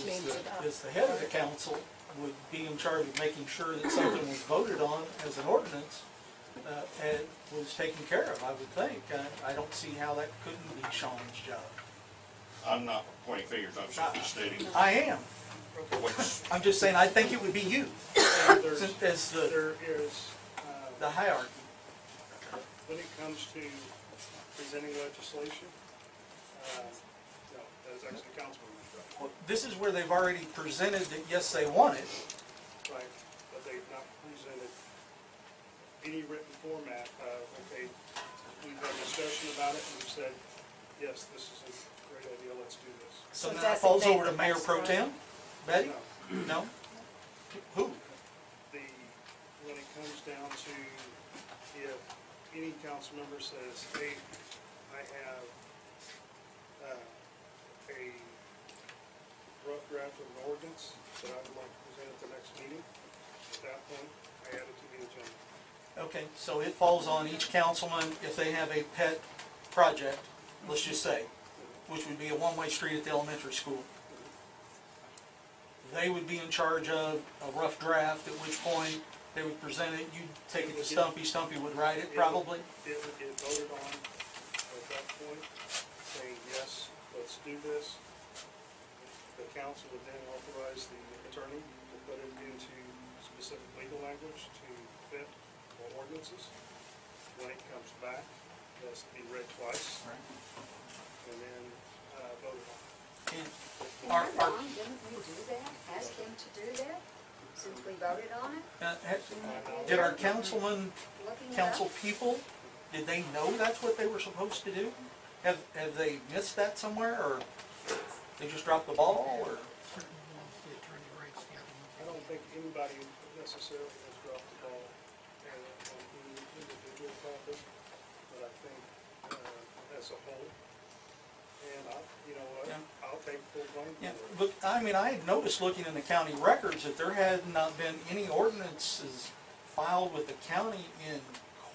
is the head of the council, would be in charge of making sure that something was voted on as an ordinance, and was taken care of, I would think. I don't see how that couldn't be Sean's job. I'm not pointing fingers. I'm simply stating. I am. What's, I'm just saying, I think it would be you, as There is, the hierarchy. when it comes to presenting legislation, no, that is actually Councilman's job. Well, this is where they've already presented that, yes, they want it. Right, but they've not presented any written format of, okay, we've had a discussion about it, and we've said, yes, this is a great idea, let's do this. So now it falls over to Mayor Pro Tem? Betty? No. No? Who? When it comes down to if any council member says, hey, I have a rough draft of an ordinance that I would like to present at the next meeting, at that point, I add it to the agenda. Okay, so it falls on each councilman if they have a pet project, let's just say, which would be a one-way street at the elementary school. They would be in charge of a rough draft, at which point they would present it, you'd take it to Stumpy, Stumpy would write it probably. It would get voted on at that point, saying, yes, let's do this. The council would then authorize the attorney to put it into specific legal language to fit all ordinances. When it comes back, it has to be read twice, and then voted on. Am I wrong? Didn't we do that? Ask him to do that? Since we voted on it? Did our councilmen, Looking it council up? people, did they know that's what they were supposed to do? Have they missed that somewhere, or they just dropped the ball, or? I don't think anybody necessarily has dropped the ball on any individual topic, but I think as a whole, and you know what, I'll take full blame. Yeah, but, I mean, I had noticed looking in the county records that there had not been any ordinances filed with the county in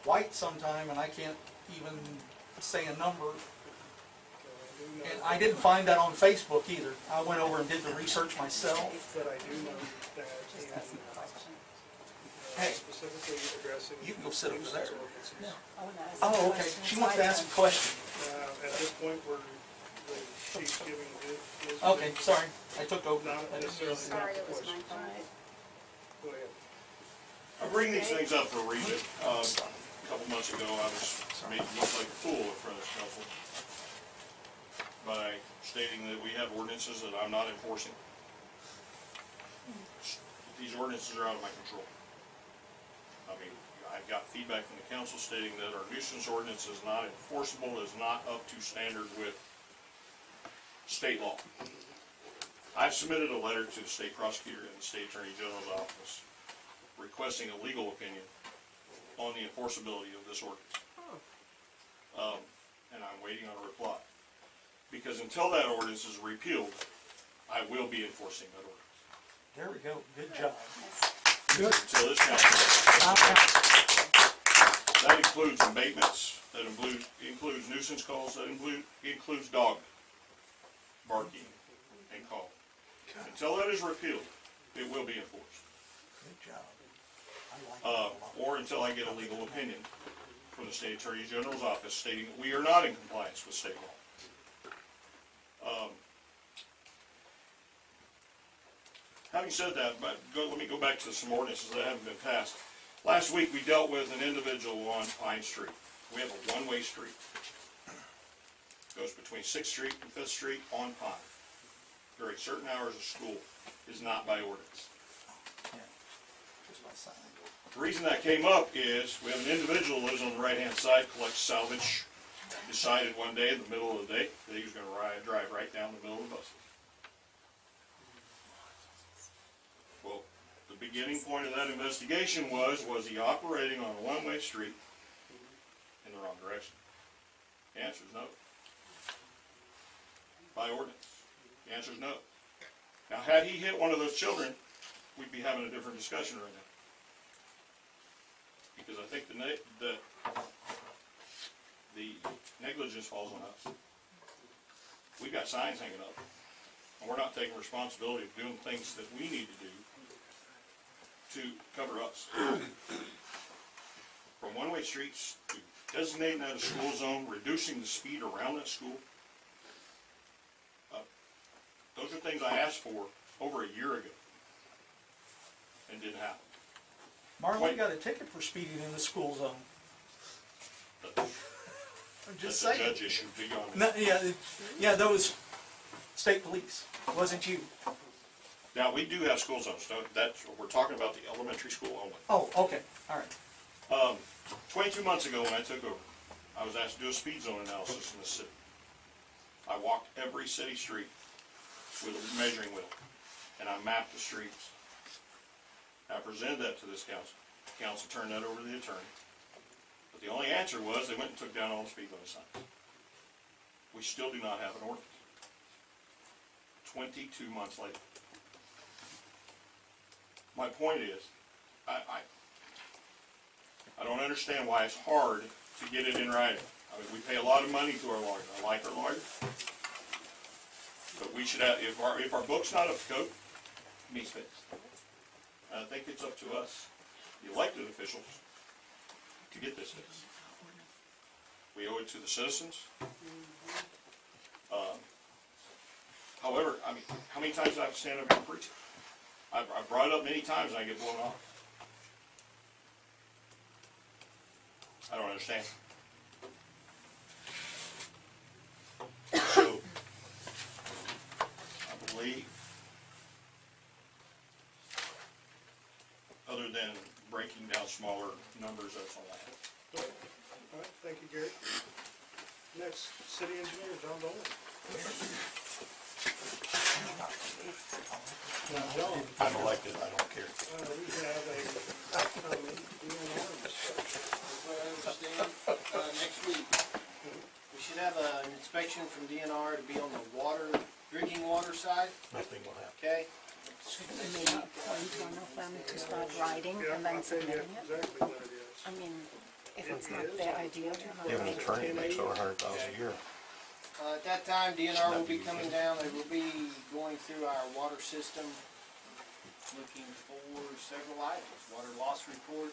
quite some time, and I can't even say a number. And I didn't find that on Facebook either. I went over and did the research myself. But I do know that Hey, specifically addressing. you can go sit over there. ordinances. Oh, okay, she wants to ask a question. At this point, the chief's giving his. Okay, sorry, I took over. Not necessarily. Sorry, it was my fault. Go ahead. I bring these things up for a reason. A couple months ago, I was made to look like a fool in front of this council by stating that we have ordinances that I'm not enforcing. These ordinances are out of my control. I mean, I've got feedback from the council stating that our nuisance ordinance is not enforceable, is not up to standard with state law. I've submitted a letter to the state prosecutor and the state attorney general's office requesting a legal opinion on the enforceability of this ordinance. And I'm waiting on a reply. Because until that ordinance is repealed, I will be enforcing that ordinance. There we go, good job. Until this council. That includes abatements, that includes nuisance calls, that includes dog barking and calling. Until that is repealed, it will be enforced. Good job. I like that. Or until I get a legal opinion from the state attorney general's office stating that we are not in compliance with state law. Having said that, but let me go back to some ordinances that haven't been passed. Last week, we dealt with an individual on Pine Street. We have a one-way street. Goes between 6th Street and 5th Street on Pine. During certain hours of school is not by ordinance. The reason that came up is we have an individual who lives on the right-hand side, collects salvage, decided one day in the middle of the day that he was going to drive right down the middle of the buses. Well, the beginning point of that investigation was he operating on a one-way street in the wrong direction? The answer is no. By ordinance. The answer is no. Now, had he hit one of those children, we'd be having a different discussion right now. Because I think the negligence falls on us. We've got signs hanging up, and we're not taking responsibility of doing things that we need to do to cover us. From one-way streets to designating that a school zone, reducing the speed around that school. Those are things I asked for over a year ago, and didn't happen. Marlon got a ticket for speeding in the school zone. I'm just saying. That's a judge issue, be honest. No, yeah, that was state police, wasn't you. Now, we do have school zones, we're talking about the elementary school only. Oh, okay, all right. 22 months ago when I took over, I was asked to do a speed zone analysis in the city. I walked every city street with a measuring wheel, and I mapped the streets. I presented that to this council. The council turned that over to the attorney. But the only answer was they went and took down all the speed limit signs. We still do not have an ordinance. 22 months later. My point is, I don't understand why it's hard to get it in writing. I mean, we pay a lot of money to our lawyers. I like our lawyers. But we should have, if our book's not up to code, it needs fixed. I think it's up to us, the elected officials, to get this fixed. We owe it to the citizens. However, I mean, how many times do I have to stand up here and preach it? I've brought it up many times and I get blown off. I don't understand. So, I believe, other than breaking down smaller numbers, that's all I have. All right, thank you, Gary. Next, city engineer, John Dolan. Now, John, I'm elected, I don't care. we have a upcoming DNR inspection. What I understand, next week, we should have an inspection from DNR to be on the drinking water side, Nothing will happen. okay? Maybe point one of them to start writing and then submitting it. Exactly what it is. I mean, if it's not their idea to have. You have an attorney that makes over $100,000 a year. At that time, DNR will be coming down, they will be going through our water system, looking for several items, water loss report,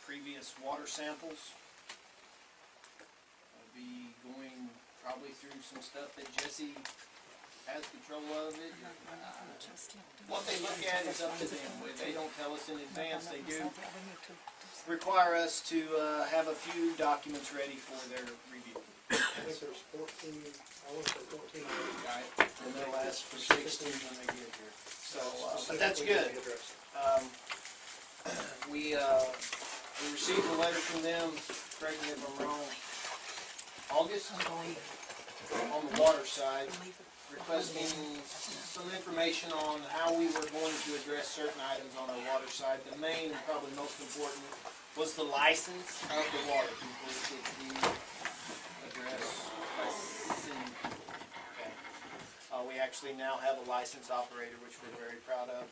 previous water samples. I'll be going probably through some stuff that Jesse has control of it. What they look at is up to them. They don't tell us in advance. They do require us to have a few documents ready for their review. I think there's 14, I want to say 14. Right, and they'll ask for 16 when they get here. So, but that's good. We received a letter from them, correct me if I'm wrong, August, on the water side, requesting some information on how we were going to address certain items on our water side. The main, and probably most important, was the license of the water people. It's the address licensing. Okay. We actually now have a licensed operator, which we're very proud of.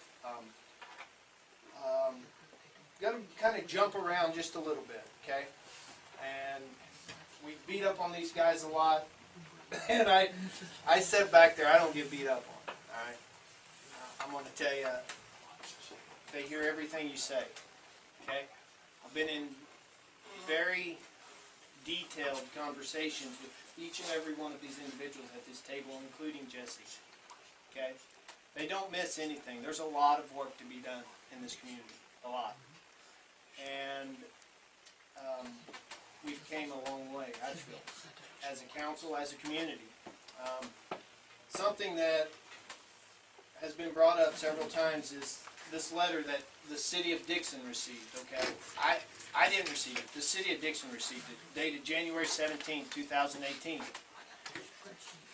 Got to kind of jump around just a little bit, okay? And we beat up on these guys a lot. And I said back there, I don't get beat up on, all right? I'm going to tell you, they hear everything you say, okay? I've been in very detailed conversations with each and every one of these individuals at this table, including Jesse, okay? They don't miss anything. There's a lot of work to be done in this community, a lot. And we've came a long way, I feel, as a council, as a community. Something that has been brought up several times is this letter that the city of Dixon received, okay? I didn't receive it. The city of Dixon received it, dated January 17, 2018.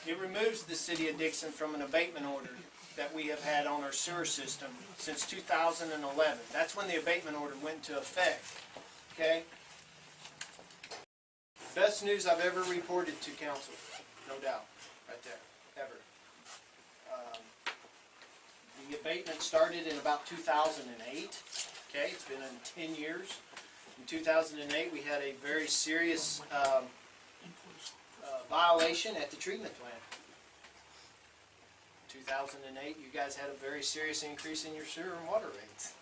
It removes the city of Dixon from an abatement order that we have had on our sewer system since 2011. That's when the abatement order went into effect, okay? Best news I've ever reported to council, no doubt, right there, ever. The abatement started in about 2008, okay? It's been in 10 years. In 2008, we had a very serious violation at the treatment plant. 2008, you guys had a very serious increase in your sewer and water rates.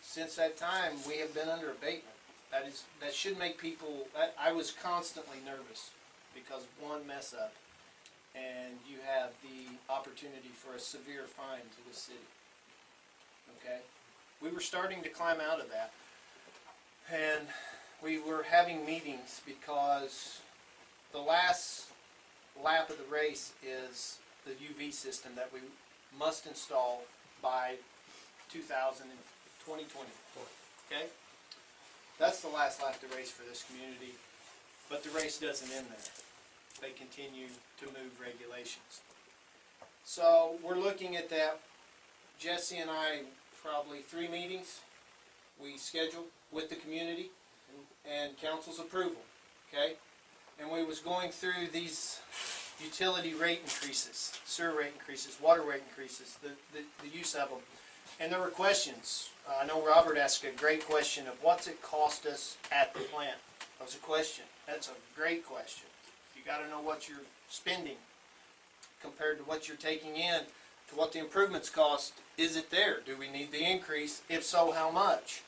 Since that time, we have been under abatement. That should make people, I was constantly nervous because one mess up and you have the opportunity for a severe fine to the city. Okay? We were starting to climb out of that. And we were having meetings because the last lap of the race is the UV system that we must install by 2020. Okay? That's the last lap of the race for this community, but the race doesn't end there. They continue to move regulations. So we're looking at that. Jesse and I, probably 3 meetings we scheduled with the community and council's approval, okay? And we was going through these utility rate increases, sewer rate increases, water rate increases, the use of them. And there were questions. I know Robert asked a great question of what's it cost us at the plant. That was a question. That's a great question. You got to know what you're spending compared to what you're taking in to what the improvements cost. Is it there? Do we need the increase? If so, how much?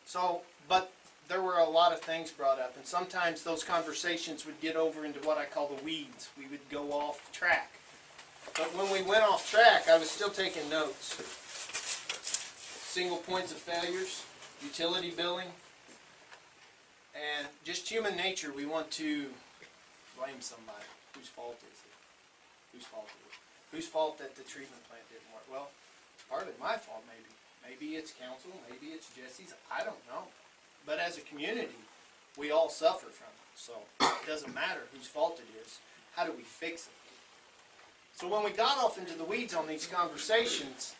So, but there were a lot of things brought up, and sometimes those conversations would get over into what I call the weeds. We would go off track. But when we went off track, I was still taking notes. Single points of failures, utility billing, and just human nature. We want to blame somebody. Whose fault is it? Whose fault is it? Whose fault that the treatment plant didn't work? Well, it's partly my fault maybe. Maybe it's council, maybe it's Jesse's, I don't know. But as a community, we all suffer from it. So it doesn't matter whose fault it is. How do we fix it? So when we got off into the weeds on these conversations,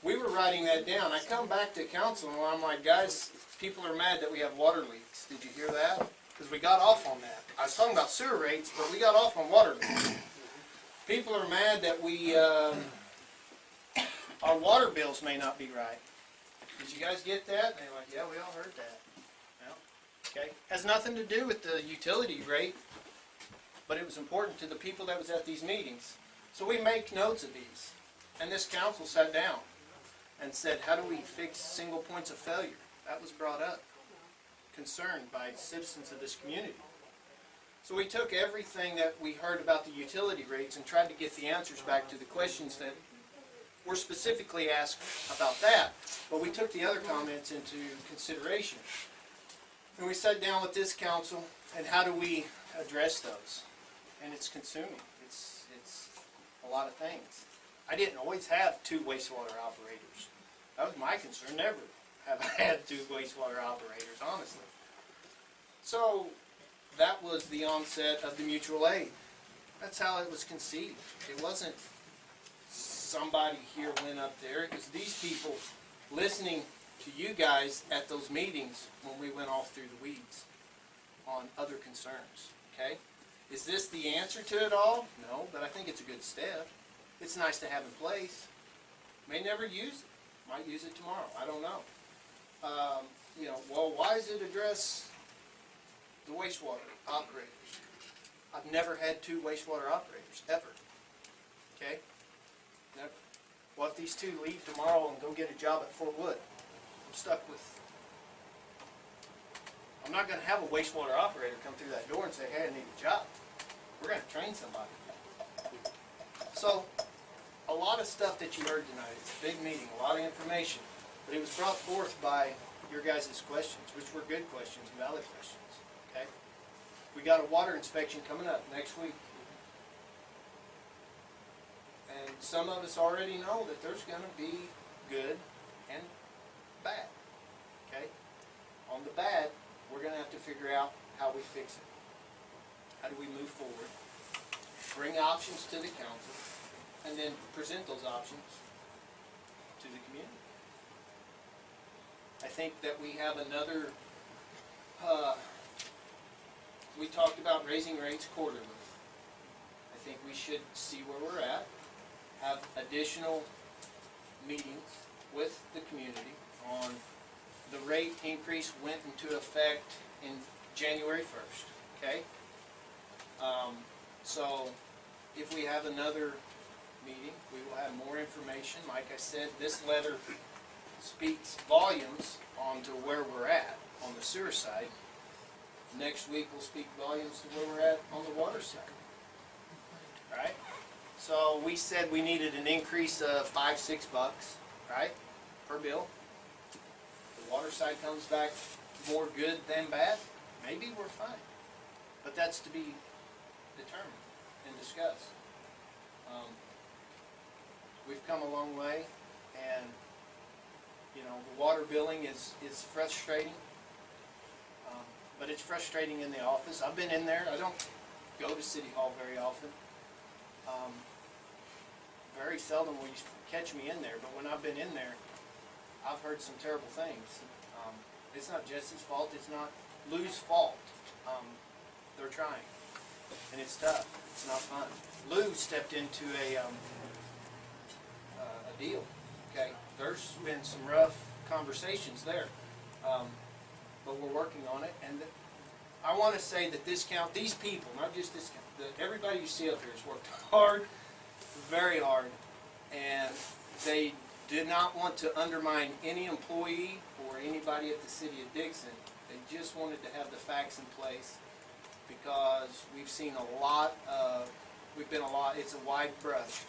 we were writing that down. I come back to council and I'm like, guys, people are mad that we have water leaks. Did you hear that? Because we got off on that. I was talking about sewer rates, but we got off on water leaks. People are mad that we, our water bills may not be right. Did you guys get that? And they're like, yeah, we all heard that. Well, okay. Has nothing to do with the utility rate, but it was important to the people that was at these meetings. So we make notes of these. And this council sat down and said, how do we fix single points of failure? That was brought up. Concerned by citizens of this community. So we took everything that we heard about the utility rates and tried to get the answers back to the questions that were specifically asked about that. But we took the other comments into consideration. And we sat down with this council and how do we address those? And it's consuming. It's a lot of things. I didn't always have 2 wastewater operators. That was my concern. Never have I had 2 wastewater operators, honestly. So that was the onset of the mutual aid. That's how it was conceived. It wasn't somebody here went up there. It was these people listening to you guys at those meetings when we went off through the weeds on other concerns. Okay? Is this the answer to it all? No, but I think it's a good step. It's nice to have in place. May never use it. Might use it tomorrow. I don't know. You know, well, why does it address the wastewater operators? I've never had 2 wastewater operators, ever. Okay? Never. What if these 2 leave tomorrow and go get a job at Fort Wood? I'm stuck with... I'm not going to have a wastewater operator come through that door and say, hey, I need a job. We're going to train somebody. So, a lot of stuff that you heard tonight. It's a big meeting, a lot of information, but it was brought forth by your guys' questions, which were good questions, valid questions, okay? We got a water inspection coming up next week. And some of us already know that there's gonna be good and bad, okay? On the bad, we're gonna have to figure out how we fix it. How do we move forward? Bring options to the council, and then present those options to the community. I think that we have another, we talked about raising rates quarterly. I think we should see where we're at, have additional meetings with the community on the rate increase went into effect in January 1st, okay? So if we have another meeting, we will have more information. Like I said, this letter speaks volumes onto where we're at on the sewer side. Next week will speak volumes to where we're at on the water side. Right? So we said we needed an increase of $5-6, right, per bill. The water side comes back more good than bad. Maybe we're fine, but that's to be determined and discussed. We've come a long way, and you know the water billing is frustrating, but it's frustrating in the office. I've been in there. I don't go to City Hall very often. Very seldom will you catch me in there, but when I've been in there, I've heard some terrible things. It's not Jesse's fault. It's not Lou's fault. They're trying, and it's tough. It's not fun. Lou stepped into a deal. Okay, there's been some rough conversations there, but we're working on it. And I want to say that these people, not just this count, everybody you see up here has worked hard, very hard, and they did not want to undermine any employee or anybody at the city of Dixon. They just wanted to have the facts in place because we've seen a lot of, it's a wide brush.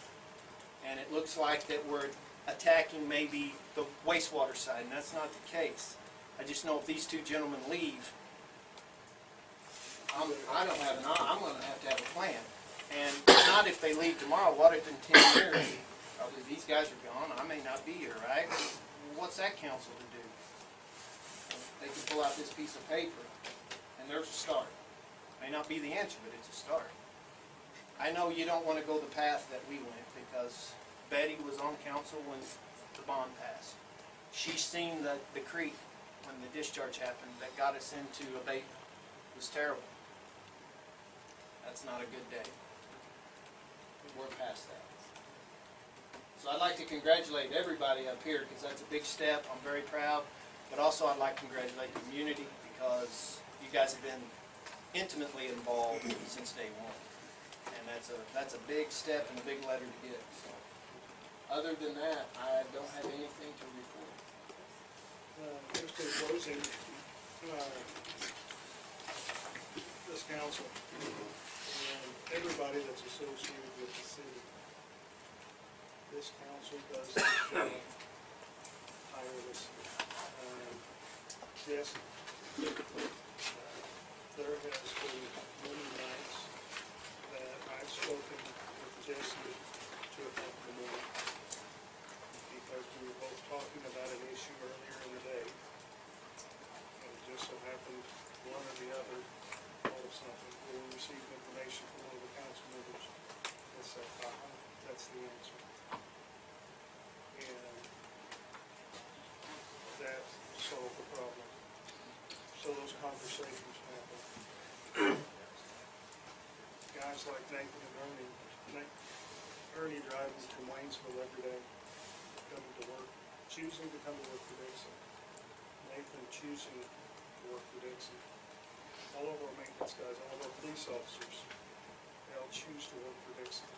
And it looks like that we're attacking maybe the wastewater side, and that's not the case. I just know if these two gentlemen leave, I'm going to have a plan. And not if they leave tomorrow. What if in 10 years, probably these guys are gone, I may not be here, right? What's that council to do? They can pull out this piece of paper, and there's a start. May not be the answer, but it's a start. I know you don't want to go the path that we went because Betty was on council when the bond passed. She's seen the creek when the discharge happened that got us into abatement. It was terrible. That's not a good day. We're past that. So I'd like to congratulate everybody up here because that's a big step. I'm very proud. But also I'd like to congratulate the community because you guys have been intimately involved since day one. And that's a big step and a big letter to get. So other than that, I don't have anything to report. Just in closing, this council and everybody that's associated with the city, this council does the job tirelessly. Yes, there has been many nights that I've spoken with Jesse to a couple more because we were both talking about an issue earlier in the day. And it just so happened one or the other told us something. We received information from one of the council members that said, that's the answer. And that solved the problem. So those conversations happen. Guys like Nathan and Ernie driving from Waynesville every day, coming to work, choosing to come to work for Dixon. Nathan choosing to work for Dixon. All of our maintenance guys, all of our police officers, they all choose to work for Dixon.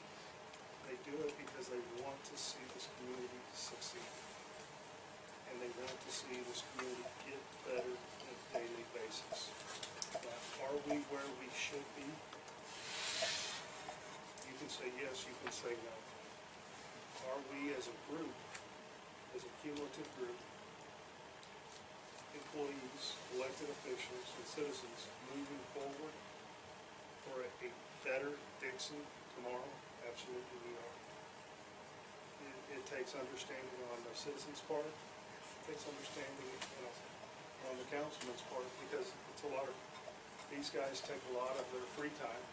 They do it because they want to see this community succeed. And they want to see this community get better on a daily basis. Now, are we where we should be? You can say yes, you can say no. are we as a group, as a cumulative group, employees, elected officials, and citizens moving forward for a better Dixon tomorrow? Absolutely we are. It takes understanding on the citizens' part, it takes understanding, on the councilman's part, because it's a lot of, these guys take a lot of their free time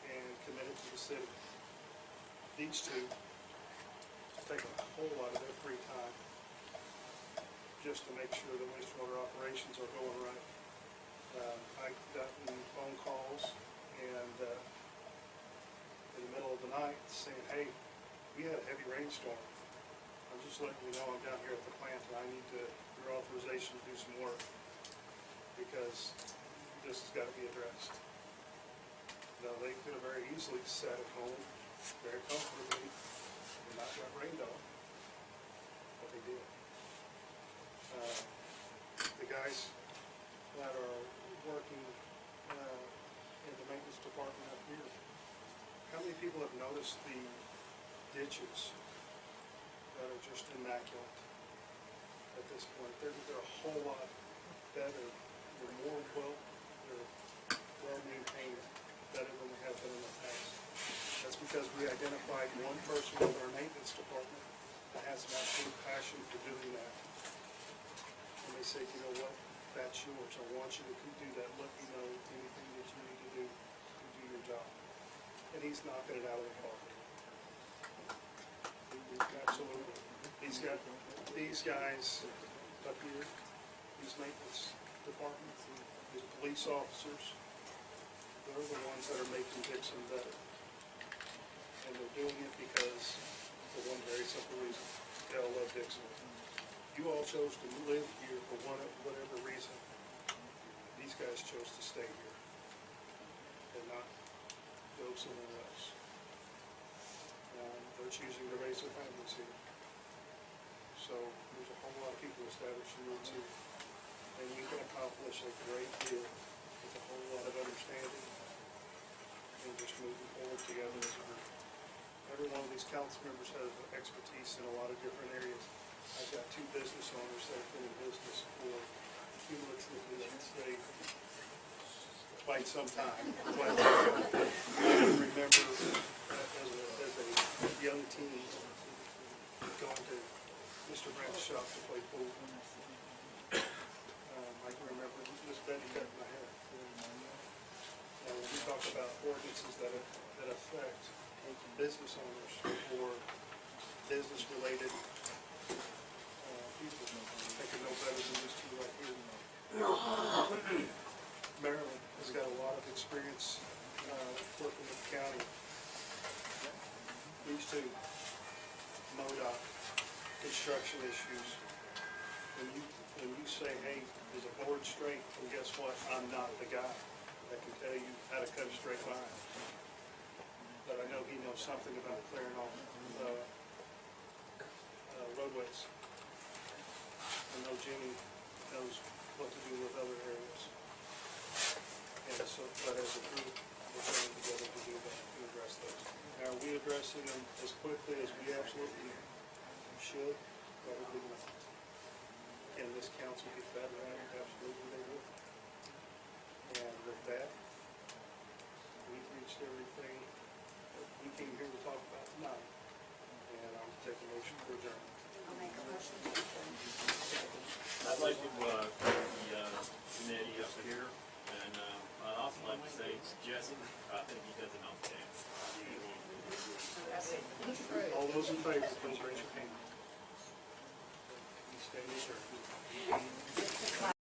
and commit it to the city. These two take a whole lot of their free time just to make sure the wastewater operations are going right. I've gotten phone calls and in the middle of the night saying, hey, we had a heavy rainstorm. I'm just letting you know I'm down here at the plant and I need your authorization to do some work because this has got to be addressed. Now, they could have very easily sat at home very comfortably and not got rained on, but they did. The guys that are working in the maintenance department up here, how many people have noticed the ditches that are just immaculate at this point? They're a whole lot better, they're more well maintained, better than they have been in the past. That's because we identified one person in our maintenance department that has an absolute passion for doing that. And they said, you know what, that's yours, I want you to do that, let me know anything that you need to do your job. And he's knocking it out of the park. Absolutely. These guys up here, these maintenance departments, these police officers, they're the ones that are making Dixon better. And they're doing it because for one very simple reason. They all love Dixon. You all chose to live here for whatever reason. These guys chose to stay here and not go somewhere else. They're choosing to raise their families here. So there's a whole lot of people establishing roots here. And we can accomplish a great deal with a whole lot of understanding and just moving forward together as a group. Every one of these council members has expertise in a lot of different areas. I've got two business owners that have been in business for cumulatively, let's say, quite some time. But I can remember as a young teen going to Mr. Brandt's shop to play pool. I can remember Miss Betty cutting my hair. When we talk about ordinances that affect business owners or business-related people, they can know better than these two right here. Maryland has got a lot of experience working with the county. These two, MoDOT, construction issues. When you say, hey, is a board straight? And guess what? I'm not the guy that can tell you how to cut a straight line. But I know he knows something about clearing off roadways. I know Jimmy knows what to do with other areas. And so, but as a group, we're coming together to do that, to address those. Now, are we addressing them as quickly as we absolutely should? Probably not. Can this council get that right? Absolutely they will. And with that, we've reached everything that we came here to talk about tonight. And I'll take a motion for adjournment. I'll make a motion to adjourn. I'd like to call the committee up here, and I'd also like to say Jesse, I think he does enough things. All those in favor, please raise your hand. Stand adjourned.